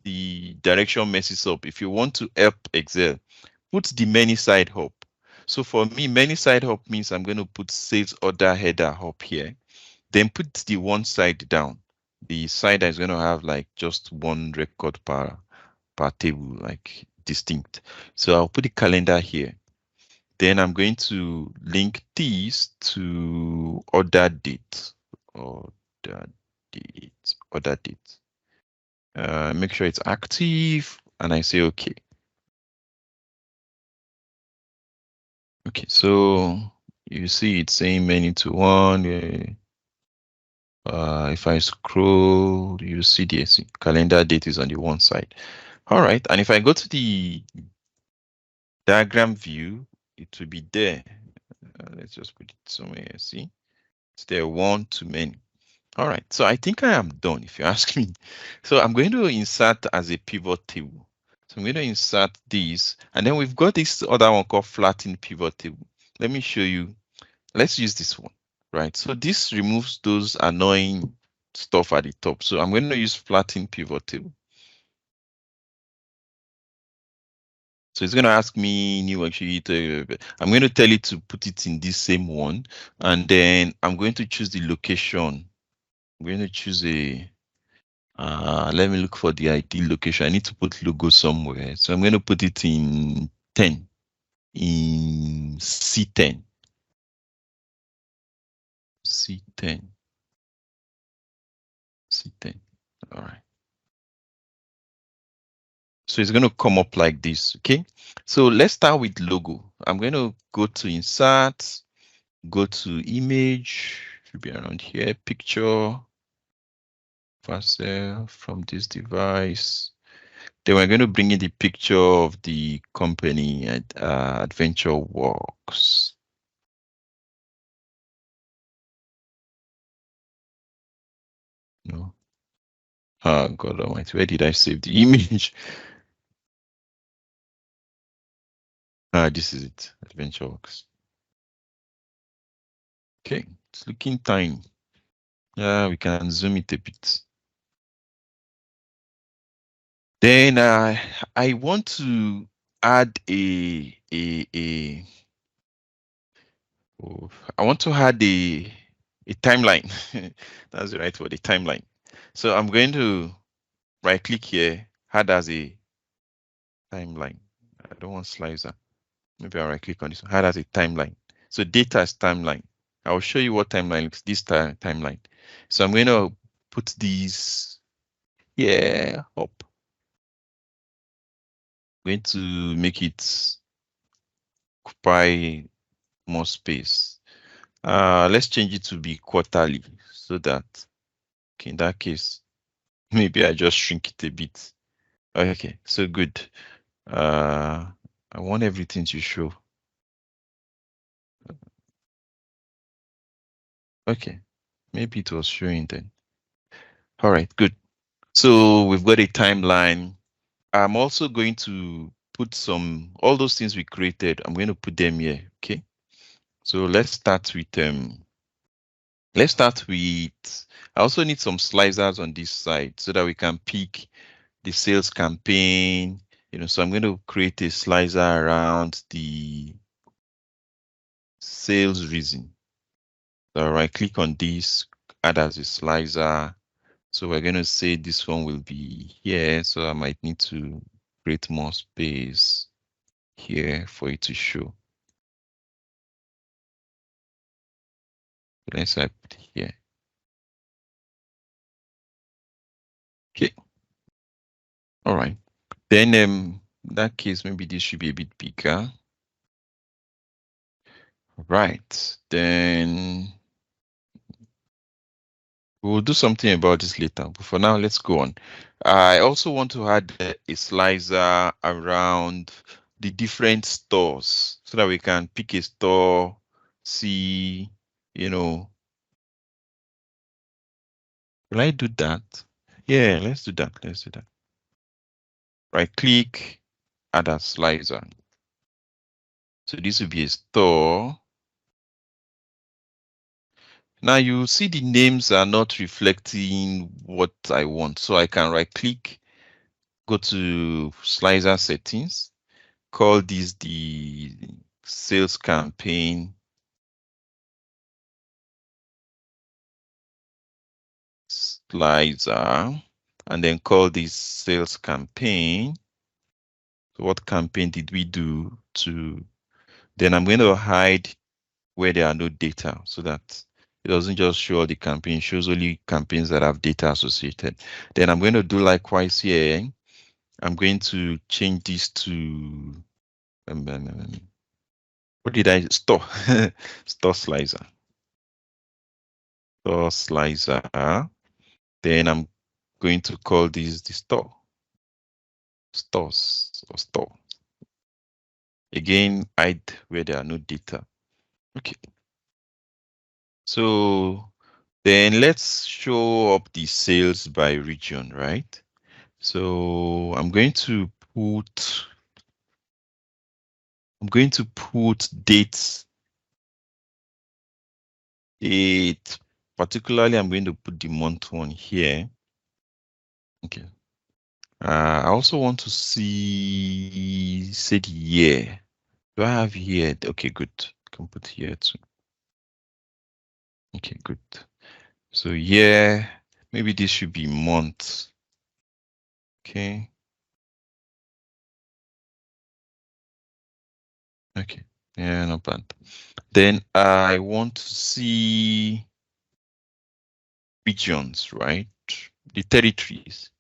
the direction messes up, if you want to help Excel, put the many side up. So for me, many side up means I'm going to put sales order header up here, then put the one side down. The side that is going to have like just one record per table, like distinct. So I'll put the calendar here. Then I'm going to link these to order date, order order date. Make sure it's active, and I say okay. Okay, so you see it's saying many to one. If I scroll, you see the calendar date is on the one side. All right, and if I go to the diagram view, it will be there. Let's just put it somewhere. See, it's there, one to many. All right, so I think I am done if you ask me. So I'm going to insert as a pivot table. So I'm going to insert this, and then we've got this other one called flatten pivot table. Let me show you. Let's use this one, right? So this removes those annoying stuff at the top. So I'm going to use flatten pivot table. So it's going to ask me new worksheet. I'm going to tell it to put it in this same one, and then I'm going to choose the location. I'm going to choose a let me look for the ideal location. I need to put logo somewhere. So I'm going to put it in 10, in C10. C10. C10. All right. So it's going to come up like this. Okay. So let's start with logo. I'm going to go to insert, go to image, should be around here, picture, parcel from this device. Then we're going to bring in the picture of the company at Adventure Works. No. Oh, God Almighty, where did I save the image? This is it, Adventure Works. Okay, it's looking tiny. Yeah, we can zoom it a bit. Then I want to add I want to add a timeline. That's the right word, a timeline. So I'm going to right click here, add as a timeline. I don't want slicer. Maybe I'll right click on this one, add as a timeline. So data is timeline. I will show you what timeline looks, this timeline. So I'm going to put these here up. I'm going to make it occupy more space. Let's change it to be quarterly so that, okay, in that case, maybe I just shrink it a bit. Okay, so good. I want everything to show. Okay, maybe it was showing then. All right, good. So we've got a timeline. I'm also going to put all those things we created, I'm going to put them here, okay? So let's start with, I also need some slicers on this side so that we can pick the sales campaign, so I'm going to create a slicer around the sales reason. So right click on this, add as a slicer. So we're going to say this one will be here. So I might need to create more space here for it to show. Let's put it here. Okay. All right. Then in that case, maybe this should be a bit bigger. Right. Then we'll do something about this later. But for now, let's go on. I also want to add a slicer around the different stores so that we can pick a store, see, you know, will I do that? Yeah, let's do that. Let's do that. Right click, add a slicer. So this will be a store. Now you see the names are not reflecting what I want. So I can right click, go to slicer settings, call this the sales campaign slicer, and then call this sales campaign. So what campaign did we do to, then I'm going to hide where there are no data so that it doesn't just show all the campaigns, it shows only campaigns that have data associated. Then I'm going to do likewise here. I'm going to change this to, what did I, store, store slicer. Store slicer. Then I'm going to call this the store. Stores or store. Again, hide where there are no data. Okay. So then let's show up the sales by region, right? So I'm going to put dates. Particularly I'm going to put the month one here. Okay. I also want to say the year. Do I have here? Okay, good. I can put here too. Okay, good. So year, maybe this should be month. Okay. Okay. Yeah, not bad. Then I want to see regions, right? The territories.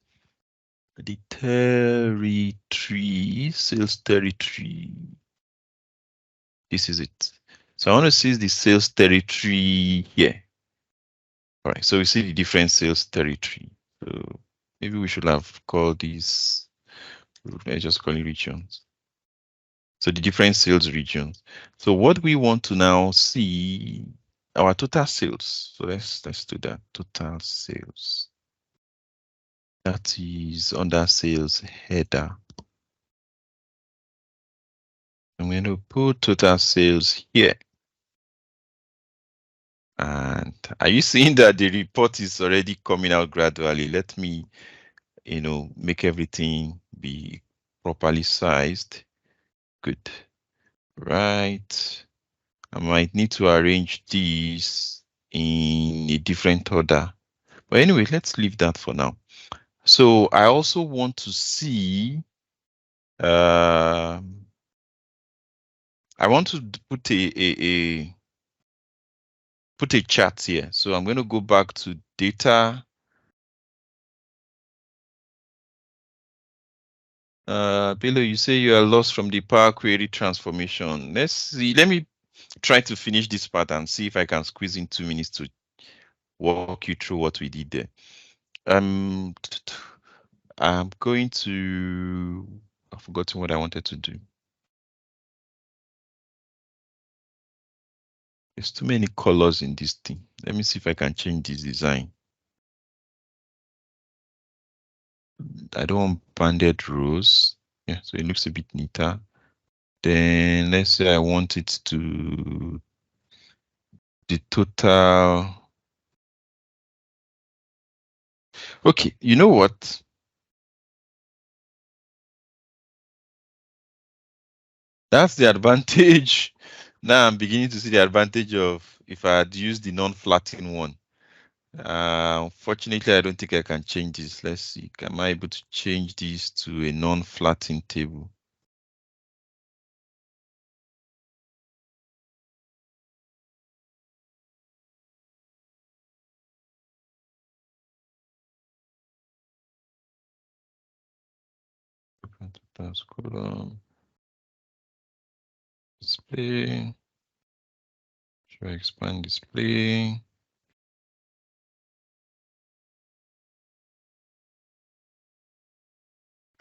The territory, sales territory. This is it. So I want to see the sales territory here. All right, so we see the different sales territory. So maybe we should have called these, let's just call it regions. So the different sales regions. So what we want to now see, our total sales. So let's do that. Total sales. That is under sales header. I'm going to put total sales here. And are you seeing that the report is already coming out gradually? Let me, make everything be properly sized. Good. Right. I might need to arrange these in a different order. But anyway, let's leave that for now. So I also want to see, I want to put a chart here. So I'm going to go back to data. Bilo, you say you are lost from the Power Query transformation. Let's see. Let me try to finish this part and see if I can squeeze in 2 minutes to walk you through what we did there. I'm going to, I've forgotten what I wanted to do. There's too many colors in this thing. Let me see if I can change this design. I don't want banded rows. Yeah, so it looks a bit neater. Then let's say I want it to the total. Okay, you know what? That's the advantage. Now I'm beginning to see the advantage of if I had used the non-flattening one. Unfortunately, I don't think I can change this. Let's see. Am I able to change this to a non-flattening table? Column. Display. Should I expand display?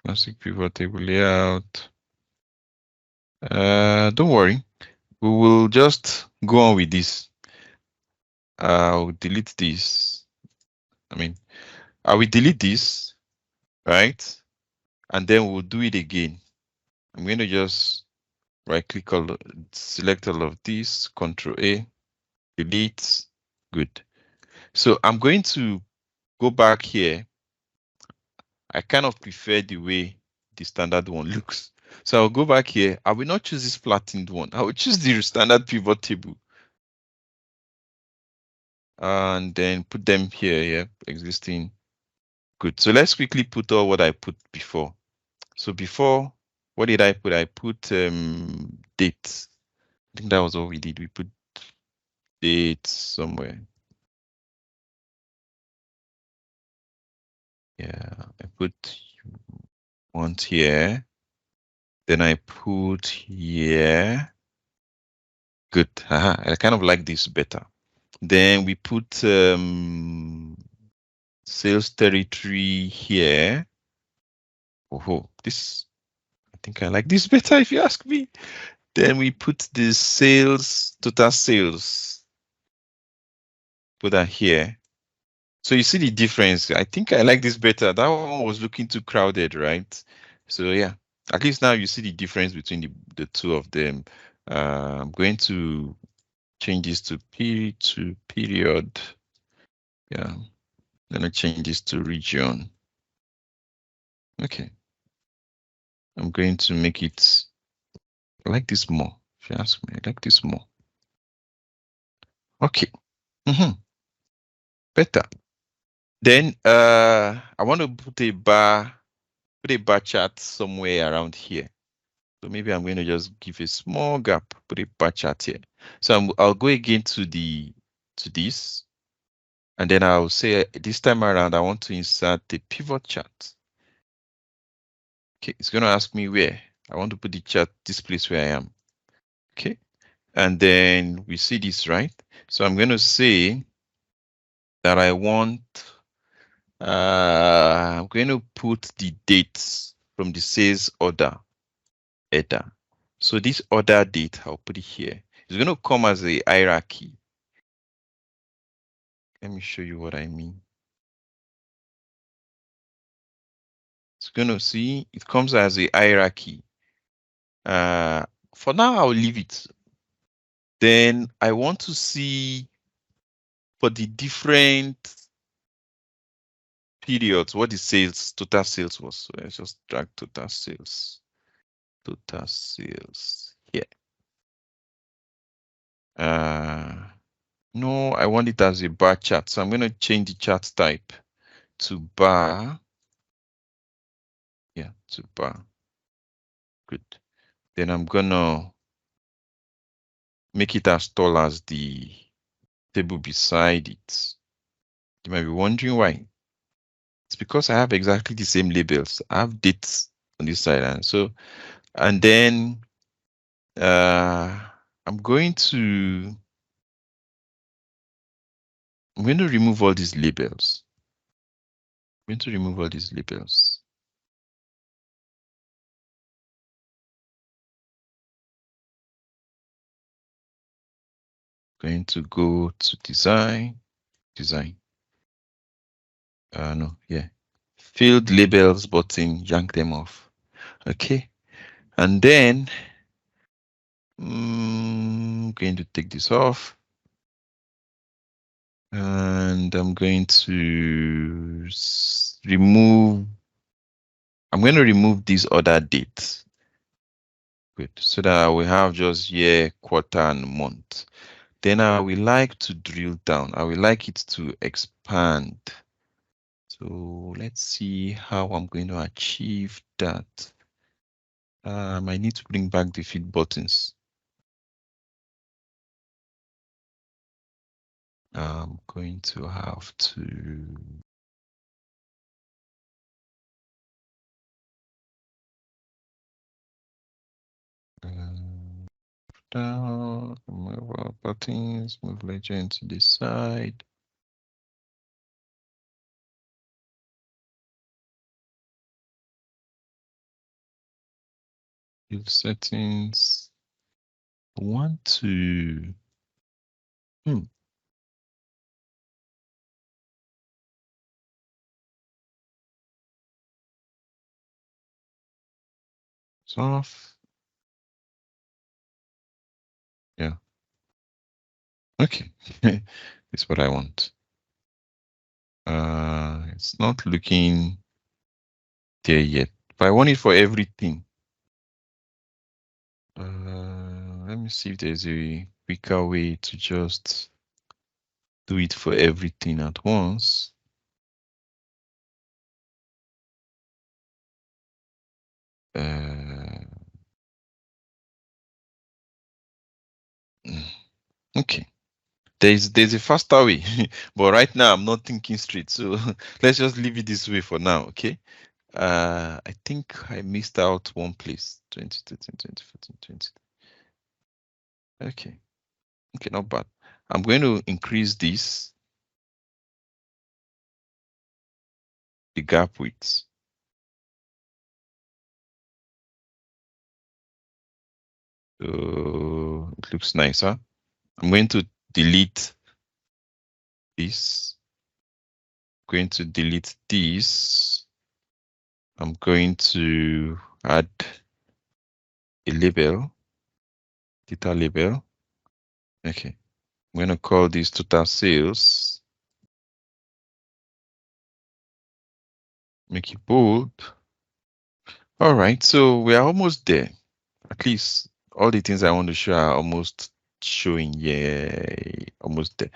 Classic pivot table layout. Don't worry. We will just go on with this. I'll delete this. I will delete this, right? And then we'll do it again. I'm going to just right click select all of this, Control A, delete. Good. So I'm going to go back here. I kind of prefer the way the standard one looks. So I'll go back here. I will not choose this flattened one. I will choose the standard pivot table. And then put them here, yeah, existing. Good. So let's quickly put all what I put before. So before, what did I put? I put dates. I think that was all we did. We put dates somewhere. Yeah, I put month here. Then I put here. Good. I kind of like this better. Then we put sales territory here. Oh, this, I think I like this better if you ask me. Then we put the sales, total sales. Put that here. So you see the difference. I think I like this better. That one was looking too crowded, right? So yeah, at least now you see the difference between the two of them. I'm going to change this to period. Yeah, I'm gonna change this to region. Okay. I'm going to make it, I like this more. If you ask me, I like this more. Okay. Better. Then I want to put a bar chart somewhere around here. So maybe I'm going to just give a small gap, put a bar chart here. So I'll go again to this, and then I'll say this time around I want to insert the pivot chart. Okay, it's going to ask me where I want to put the chart, this place where I am. Okay, and then we see this, right? So I'm going to say that I want, I'm going to put the dates from the sales order header. So this order date, I'll put it here. It's going to come as a hierarchy. Let me show you what I mean. It's going to see, it comes as a hierarchy. For now, I'll leave it. Then I want to see for the different periods what the sales, total sales was. So let's just drag total sales here. No, I want it as a bar chart. So I'm going to change the chart type to bar. Yeah, to bar. Good. Then I'm going to make it as tall as the table beside it. You might be wondering why. It's because I have exactly the same labels. I have dates on this side. And then I'm going to remove all these labels. I'm going to remove all these labels. Going to go to design. No, yeah. Field labels button, yank them off. Okay. And then I'm going to take this off. And I'm going to remove, I'm going to remove these other dates. Good. So that I will have just year, quarter, and month. Then I will like to drill down. I will like it to expand. So let's see how I'm going to achieve that. I need to bring back the feed buttons. I'm going to have to down, move our buttons, move legend to this side. Field settings. I want to. It's off. Yeah. Okay. It's what I want. It's not looking there yet, but I want it for everything. Let me see if there's a quicker way to just do it for everything at once. Okay. There's a faster way, but right now I'm not thinking straight. So let's just leave it this way for now, okay? I think I missed out one place. 2013, 2014, 20. Okay. Okay, not bad. I'm going to increase this, the gap width. So it looks nicer. I'm going to delete this. Going to delete this. I'm going to add a label, data label. Okay. I'm going to call this total sales. Make it bold. All right, so we are almost there. At least all the things I want to show are almost showing. Yeah, almost there.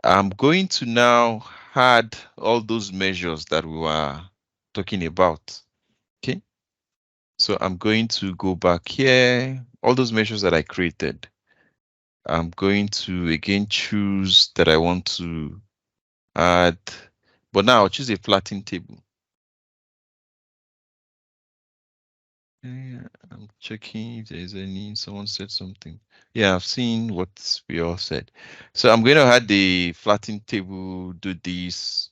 I'm going to now add all those measures that we were talking about. Okay. So I'm going to go back here, all those measures that I created. I'm going to again choose that I want to add, but now I'll choose a flattened table. Yeah, I'm checking if there's any, someone said something. Yeah, I've seen what we all said. So I'm going to add the flattened table, do this.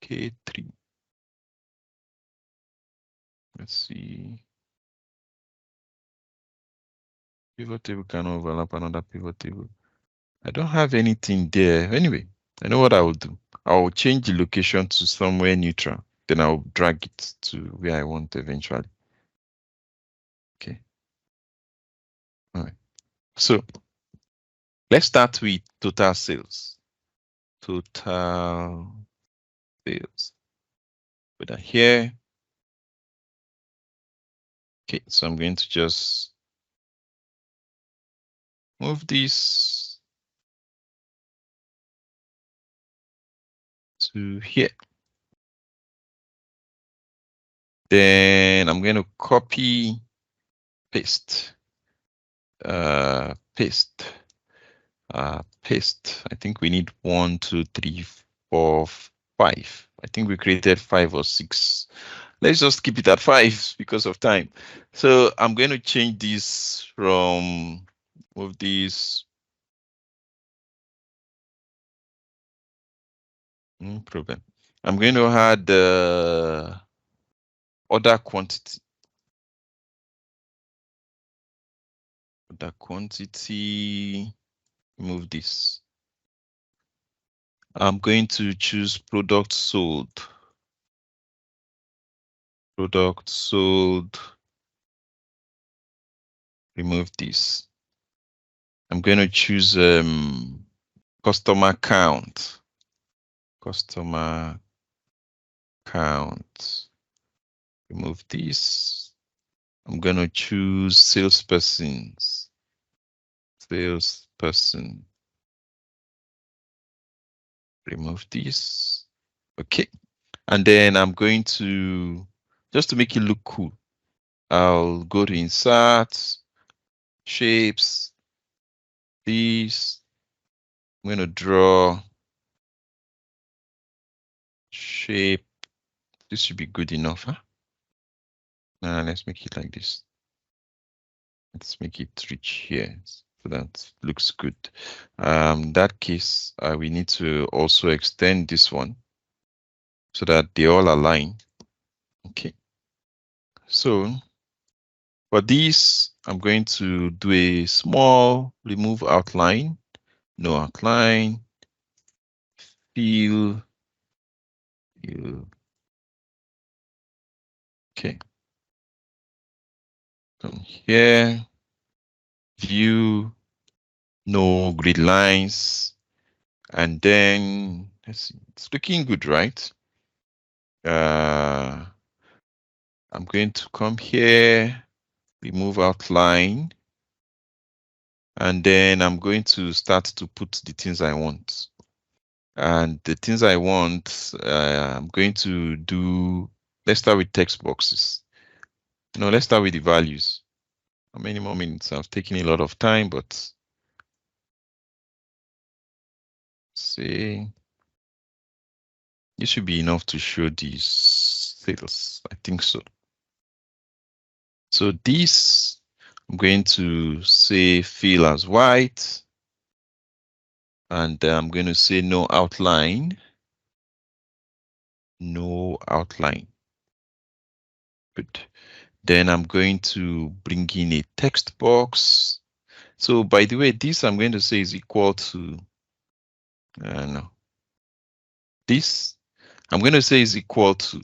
K3. Let's see. Pivot table can overlap another pivot table. I don't have anything there. Anyway, I know what I will do. I will change the location to somewhere neutral. Then I'll drag it to where I want eventually. Okay. All right. So let's start with total sales. Total sales. Put that here. Okay, so I'm going to just move this to here. Then I'm going to copy, paste, paste. Paste. I think we need 1, 2, 3, 4, 5. I think we created 5 or 6. Let's just keep it at 5 because of time. So I'm going to change this from, move this. No problem. I'm going to add the order quantity. Order quantity. Move this. I'm going to choose product sold. Product sold. Remove this. I'm going to choose customer count. Customer count. Remove this. I'm going to choose salespersons. Salesperson. Remove this. Okay. And then I'm going to, just to make it look cool, I'll go to insert, shapes, this. I'm going to draw shape. This should be good enough, huh? Now let's make it like this. Let's make it reach here. So that looks good. That case, we need to also extend this one so that they all align. So for this, I'm going to do a small remove outline, no outline, fill, okay. Come here, view, no grid lines, and then let's see, it's looking good, right? I'm going to come here, remove outline, and then I'm going to start to put the things I want. And the things I want, I'm going to do, let's start with text boxes. No, let's start with the values. How many more minutes? I've taken a lot of time, but say this should be enough to show these sales. I think so. So this, I'm going to say fill as white, and I'm going to say no outline. No outline. Good. Then I'm going to bring in a text box. So by the way, this I'm going to say is equal to, no, this I'm going to say is equal to.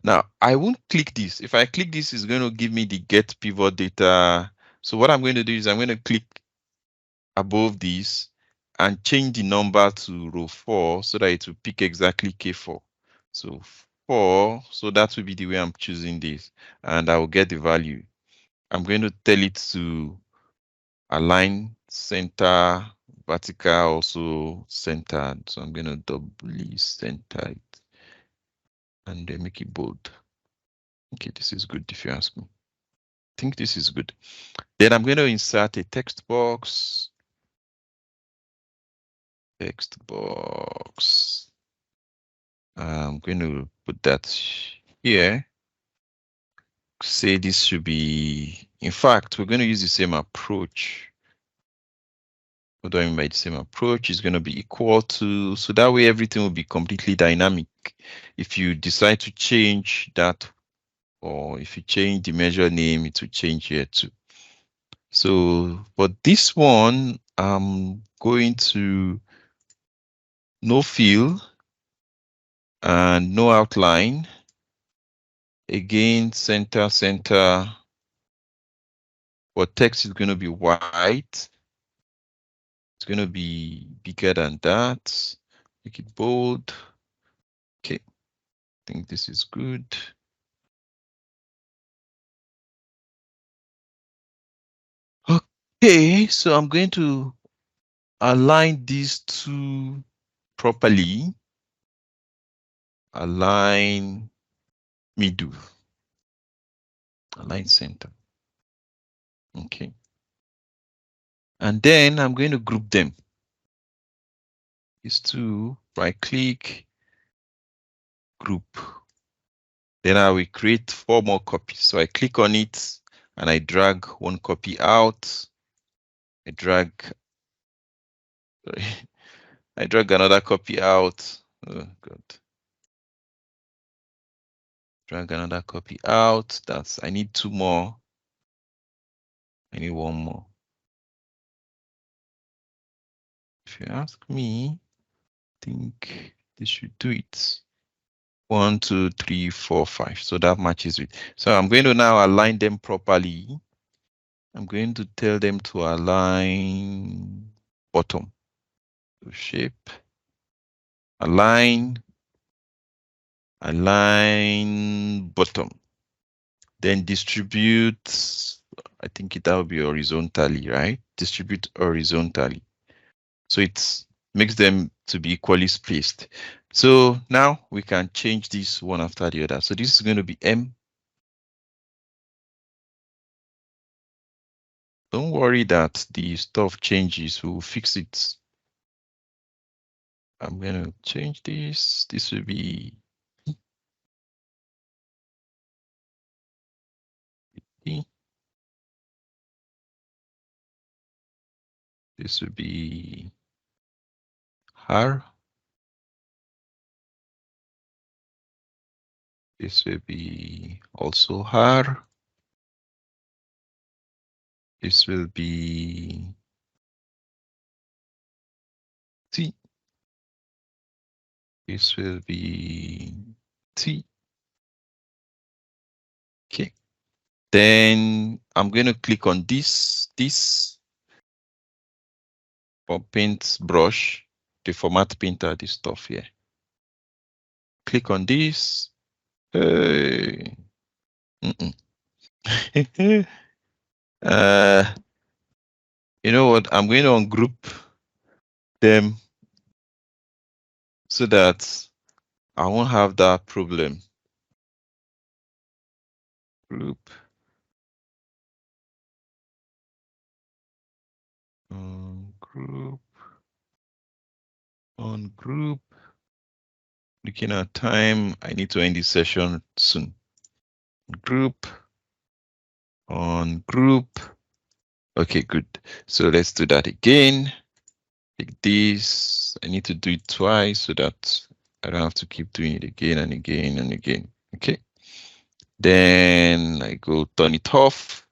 Now I won't click this. If I click this, it's going to give me the get pivot data. So what I'm going to do is I'm going to click above this and change the number to row 4 so that it will pick exactly K4. So 4, so that will be the way I'm choosing this, and I will get the value. I'm going to tell it to align center, vertical also centered. So I'm going to doubly center it and then make it bold. Okay, this is good if you ask me. I think this is good. Then I'm going to insert a text box. Text box. I'm going to put that here. Say this should be, in fact, we're going to use the same approach. What do I mean by the same approach? Is going to be equal to, so that way everything will be completely dynamic. If you decide to change that, or if you change the measure name, it will change here too. So for this one, I'm going to no fill and no outline. Again, center. For text is going to be white. It's going to be bigger than that. Make it bold. Okay, I think this is good. Okay, so I'm going to align these two properly. Align middle. Align center. Okay. And then I'm going to group them. These two, right click, group. Then I will create 4 more copies. So I click on it and I drag one copy out. I drag, sorry, I drag another copy out. Oh God. Drag another copy out. That's, I need 2 more. I need 1 more. If you ask me, I think this should do it. 1, 2, 3, 4, 5. So that matches it. So I'm going to now align them properly. I'm going to tell them to align bottom. So shape, align bottom. Then distribute, I think that will be horizontally, right? Distribute horizontally. So it makes them to be equally spaced. So now we can change this one after the other. So this is going to be M. Don't worry that the stuff changes, we'll fix it. I'm going to change this. This will be E. This will be R. This will be also R. This will be T. This will be T. Okay. Then I'm going to click on this for paint brush, the format painter, this stuff here. Click on this. Hey. You know what? I'm going to ungroup them so that I won't have that problem. Group. Group. On group. Looking at time, I need to end this session soon. Group. On group. Okay, good. So let's do that again. Like this. I need to do it twice so that I don't have to keep doing it again and again and again. Okay. Then I go turn it off.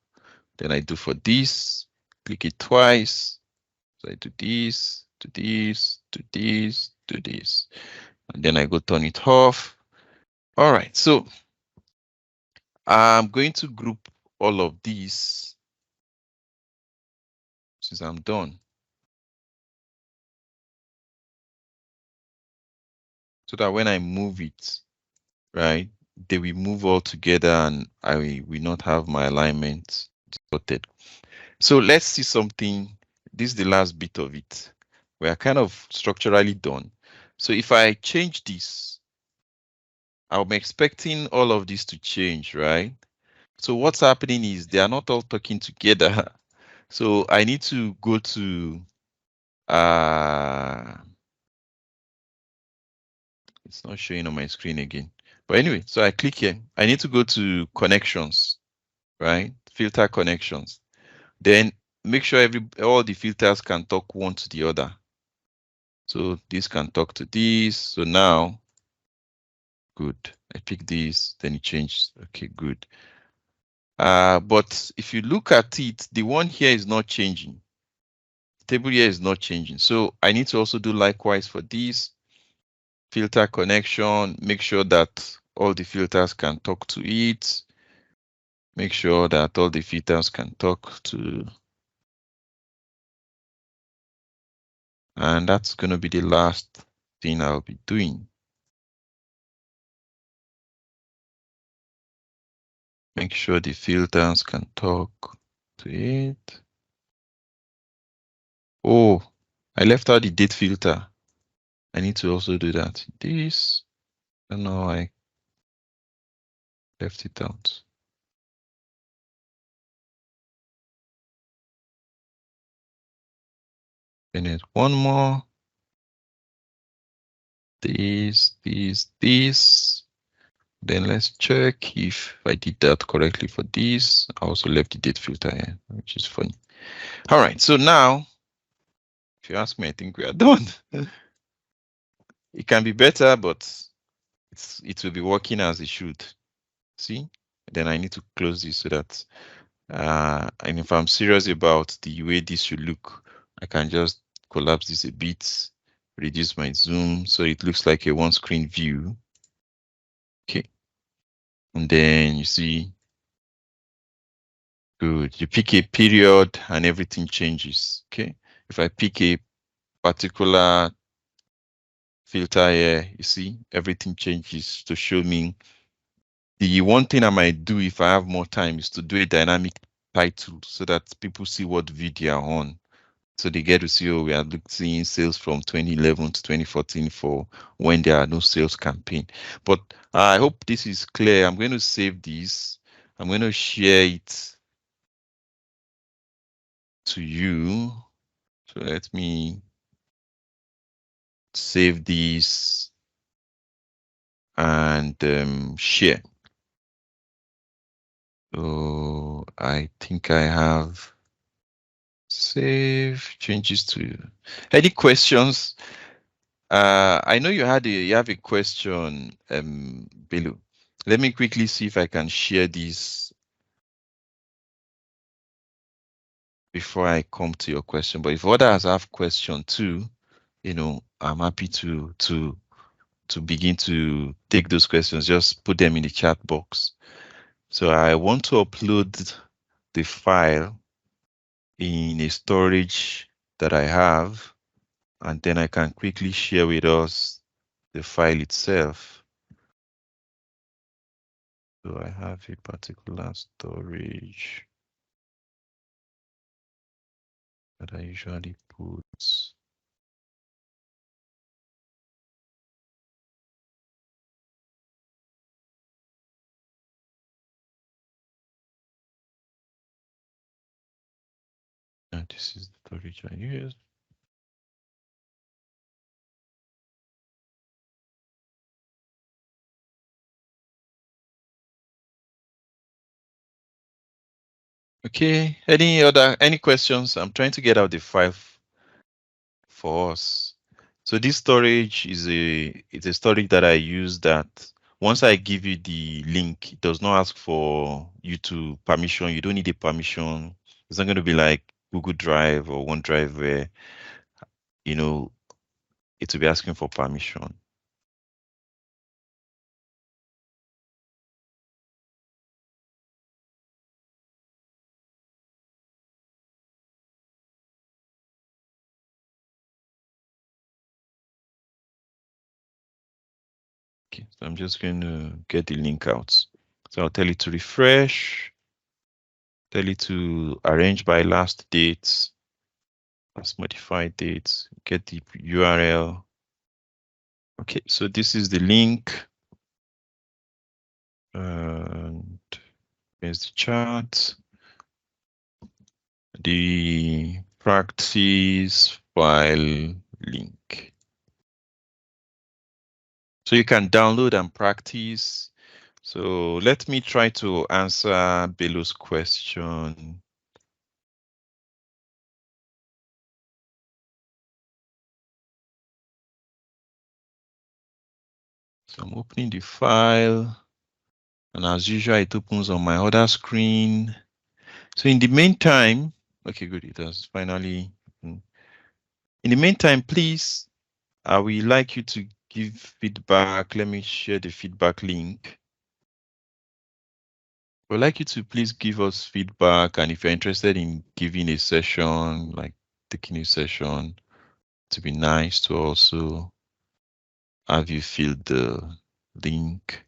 Then I do for this. Click it twice. So I do this, do this, do this, do this. And then I go turn it off. All right. So I'm going to group all of these since I'm done. So that when I move it, right, they will move all together and I will not have my alignment distorted. So let's see something. This is the last bit of it. We are kind of structurally done. So if I change this, I'm expecting all of this to change, right? So what's happening is they are not all talking together. So I need to go to it's not showing on my screen again. But anyway, so I click here. I need to go to connections, right? Filter connections. Then make sure all the filters can talk one to the other. So this can talk to this. So now, good. I pick this, then it changes. Okay, good. But if you look at it, the one here is not changing. The table here is not changing. So I need to also do likewise for this. Filter connection, make sure that all the filters can talk to it. Make sure that all the filters can talk to. And that's going to be the last thing I'll be doing. Make sure the filters can talk to it. Oh, I left out the date filter. I need to also do that. This, I don't know why I left it out. And one more. This. Then let's check if I did that correctly for this. I also left the date filter here, which is funny. All right, so now, if you ask me, I think we are done. It can be better, but it will be working as it should. See? Then I need to close this so that, and if I'm serious about the way this should look, I can just collapse this a bit, reduce my zoom so it looks like a one-screen view. Okay. And then you see, good. You pick a period and everything changes. Okay. If I pick a particular filter here, you see, everything changes to show me. The one thing I might do if I have more time is to do a dynamic title so that people see what video are on. So they get to see, oh, we are seeing sales from 2011 to 2014 for when there are no sales campaign. But I hope this is clear. I'm going to save this. I'm going to share it to you. So let me save this and share. So I think I have save changes to any questions. I know you have a question below. Let me quickly see if I can share this before I come to your question. But if others have question too, I'm happy to begin to take those questions. Just put them in the chat box. So I want to upload the file in a storage that I have, and then I can quickly share with us the file itself. So I have a particular storage that I usually put. And this is the storage I use. Okay, any questions? I'm trying to get out the file for us. So this storage is it's a storage that I use that once I give you the link, it does not ask for you to permission. You don't need a permission. It's not going to be like Google Drive or OneDrive where, it will be asking for permission. Okay, so I'm just going to get the link out. So I'll tell it to refresh, tell it to arrange by last date, last modified date, get the URL. Okay, so this is the link. And here's the chart. The practice file link. So you can download and practice. So let me try to answer Belo's question. So I'm opening the file, and as usual, it opens on my other screen. So in the meantime, okay, good, it has finally. In the meantime, please, I would like you to give feedback. Let me share the feedback link. We'd like you to please give us feedback, and if you're interested in giving a session, like taking a session, to be nice to also have you fill the link.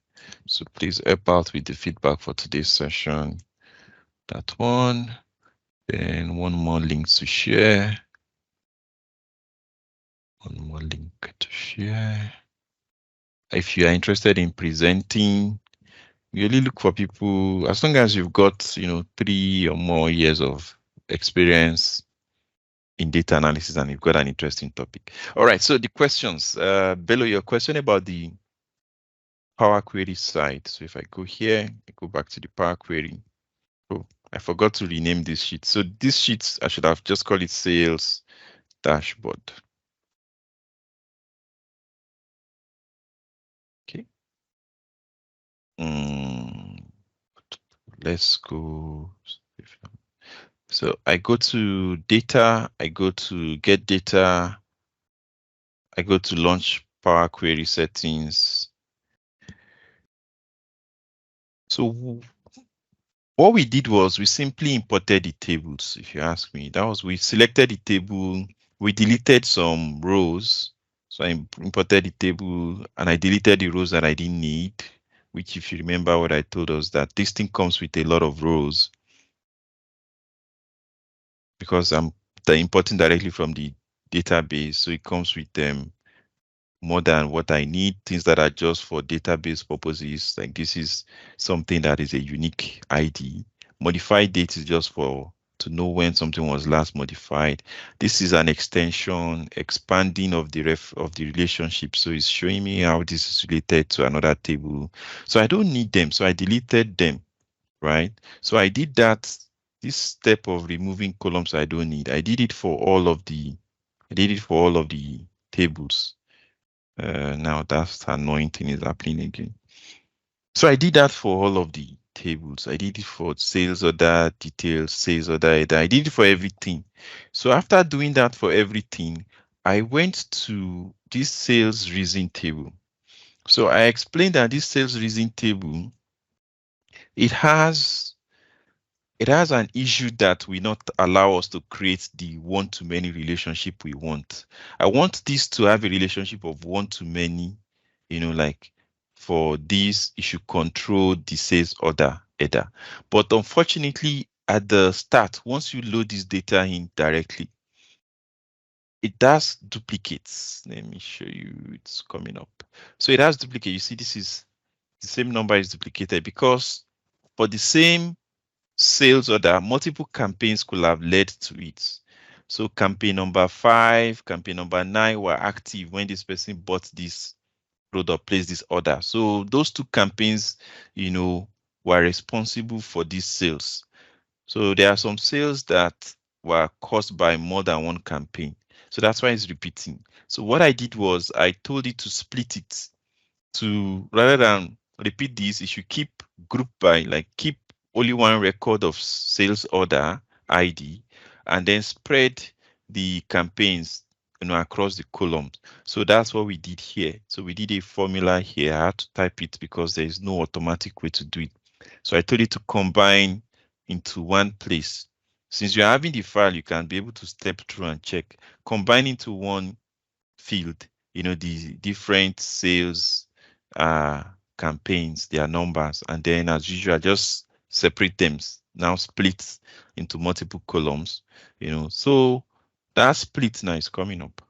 So please help out with the feedback for today's session. That one. Then one more link to share. One more link to share. If you are interested in presenting, we really look for people, as long as you've got, 3 or more years of experience in data analysis and you've got an interesting topic. All right, so the questions. Bello, your question about the Power Query side. So if I go here, I go back to the Power Query. Oh, I forgot to rename this sheet. So this sheet, I should have just called it Sales Dashboard. Okay. Let's go. So I go to data, I go to get data, I go to launch Power Query settings. So what we did was we simply imported the tables, if you ask me. That was, we selected the table, we deleted some rows. So I imported the table and I deleted the rows that I didn't need, which if you remember what I told us, that this thing comes with a lot of rows because I'm importing directly from the database. So it comes with more than what I need, things that are just for database purposes. Like this is something that is a unique ID. Modified date is just to know when something was last modified. This is an extension, expanding of the relationship. So it's showing me how this is related to another table. So I don't need them. So I deleted them, right? So I did that. This step of removing columns I don't need. I did it for all of the tables. Now that annoying thing is happening again. So I did that for all of the tables. I did it for sales order, details, sales order. I did it for everything. So after doing that for everything, I went to this sales reason table. So I explained that this sales reason table, it has an issue that will not allow us to create the one-to-many relationship we want. I want this to have a relationship of one-to-many, like for this, it should control the sales order header. But unfortunately, at the start, once you load this data in directly, it does duplicates. Let me show you, it's coming up. So it has duplicate. You see, this is the same number is duplicated because for the same sales order, multiple campaigns could have led to it. So campaign number 5, campaign number 9 were active when this person bought this product, placed this order. So those two campaigns, were responsible for these sales. So there are some sales that were caused by more than one campaign. So that's why it's repeating. So what I did was I told it to split it to, rather than repeat this, it should keep group by, like keep only one record of sales order ID and then spread the campaigns across the columns. So that's what we did here. So we did a formula here. I had to type it because there is no automatic way to do it. So I told it to combine into one place. Since you're having the file, you can be able to step through and check. Combine into one field, the different sales campaigns, their numbers, and then as usual, just separate them, now split into multiple columns, so that split now is coming up.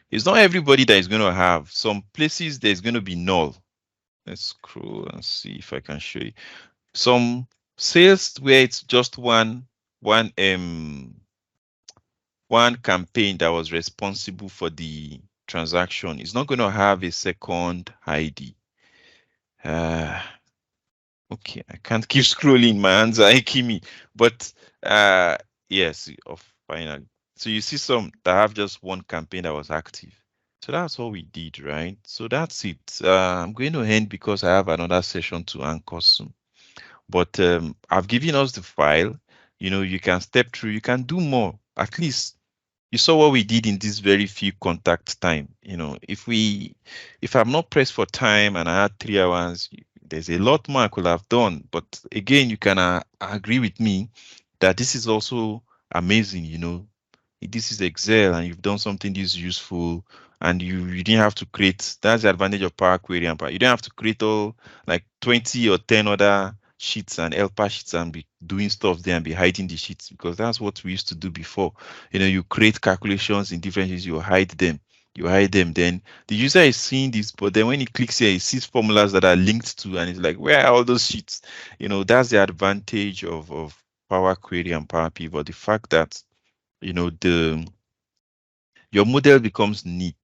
It's not everybody that is going to have. Some places there's going to be null. Let's scroll and see if I can show you. Some sales where it's just one campaign that was responsible for the transaction is not going to have a second ID. Okay, I can't keep scrolling. My hands are aching me. But yes, finally. So you see some that have just one campaign that was active. So that's all we did, right? So that's it. I'm going to end because I have another session to anchor soon. But I've given us the file. You can step through. You can do more. At least you saw what we did in this very few contact time. If I'm not pressed for time and I had 3 hours, there's a lot more I could have done. But again, you can agree with me that this is also amazing. This is Excel and you've done something this useful and you didn't have to create. That's the advantage of Power Query and Power. You don't have to create all like 20 or 10 other sheets and helper sheets and be doing stuff there and be hiding the sheets, because that's what we used to do before. You create calculations in different sheets, you hide them, then the user is seeing this, but then when he clicks here, he sees formulas that are linked to, and it's like, where are all those sheets? That's the advantage of Power Query and Power Pivot. The fact that your model becomes neat,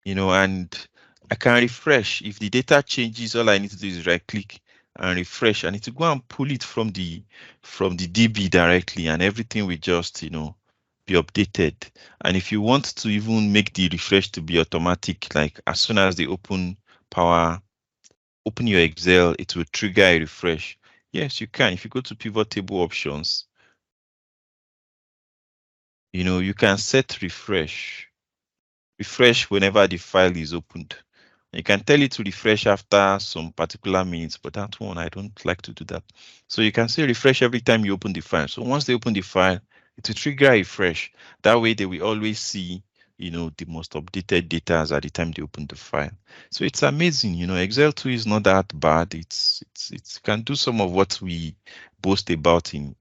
and I can refresh. If the data changes, all I need to do is right click and refresh. I need to go and pull it from the DB directly, and everything will just, be updated. And if you want to even make the refresh to be automatic, like as soon as they open your Excel, it will trigger a refresh. Yes, you can. If you go to pivot table options, you can set refresh whenever the file is opened. You can tell it to refresh after some particular minutes, but that one, I don't like to do that. So you can say refresh every time you open the file. So once they open the file, it will trigger a refresh. That way they will always see, the most updated data at the time they open the file. So it's amazing, Excel 2 is not that bad. It can do some of what we boast about in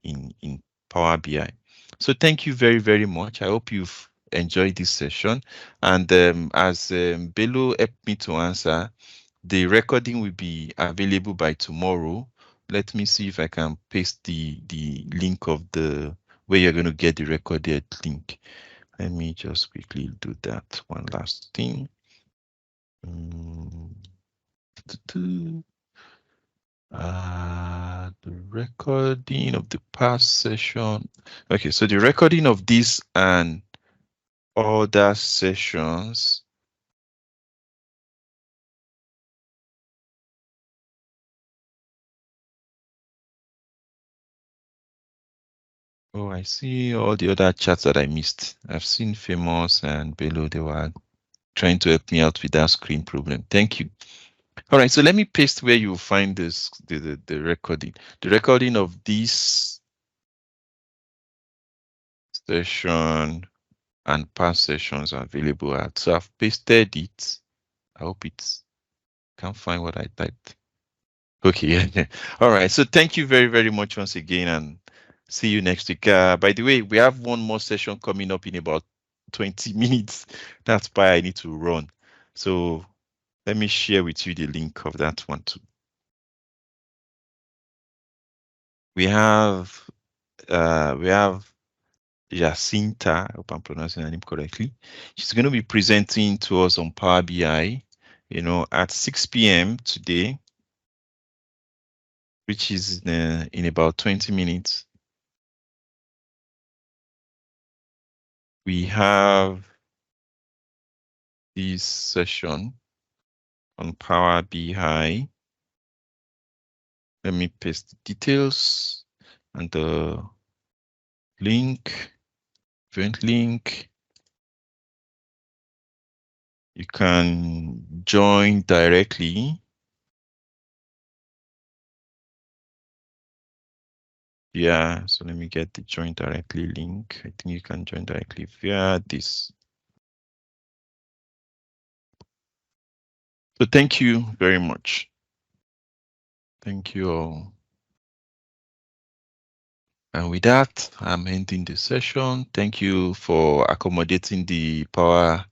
Power BI. So thank you very, very much. I hope you've enjoyed this session. And as Bello helped me to answer, the recording will be available by tomorrow. Let me see if I can paste the link of the where you're going to get the recorded link. Let me just quickly do that. One last thing. The recording of the past session. Okay, so the recording of this and other sessions Oh, I see all the other chats that I missed. I've seen Famous and Bello. They were trying to help me out with that screen problem. Thank you. All right, so let me paste where you find this the recording. The recording of this session and past sessions are available at. So I've pasted it. I hope it's can't find what I typed. Okay. All right. So thank you very, very much once again, and see you next week. By the way, we have one more session coming up in about 20 minutes. That's why I need to run. So let me share with you the link of that one too. We have Jacinta, I hope I'm pronouncing her name correctly. She's going to be presenting to us on Power BI, at 6 p.m. today, which is in about 20 minutes. We have this session on Power BI. Let me paste the details and the link, event link. You can join directly. Yeah, so let me get the join directly link. I think you can join directly via this. So thank you very much. Thank you all. And with that, I'm ending the session. Thank you for accommodating the Power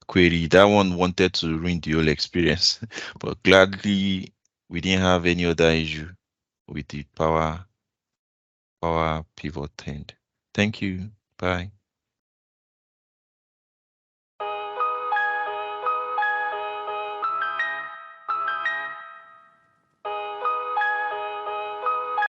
Query. That one wanted to ruin the whole experience, but gladly we didn't have any other issue with the Power Pivot end. Thank you. Bye.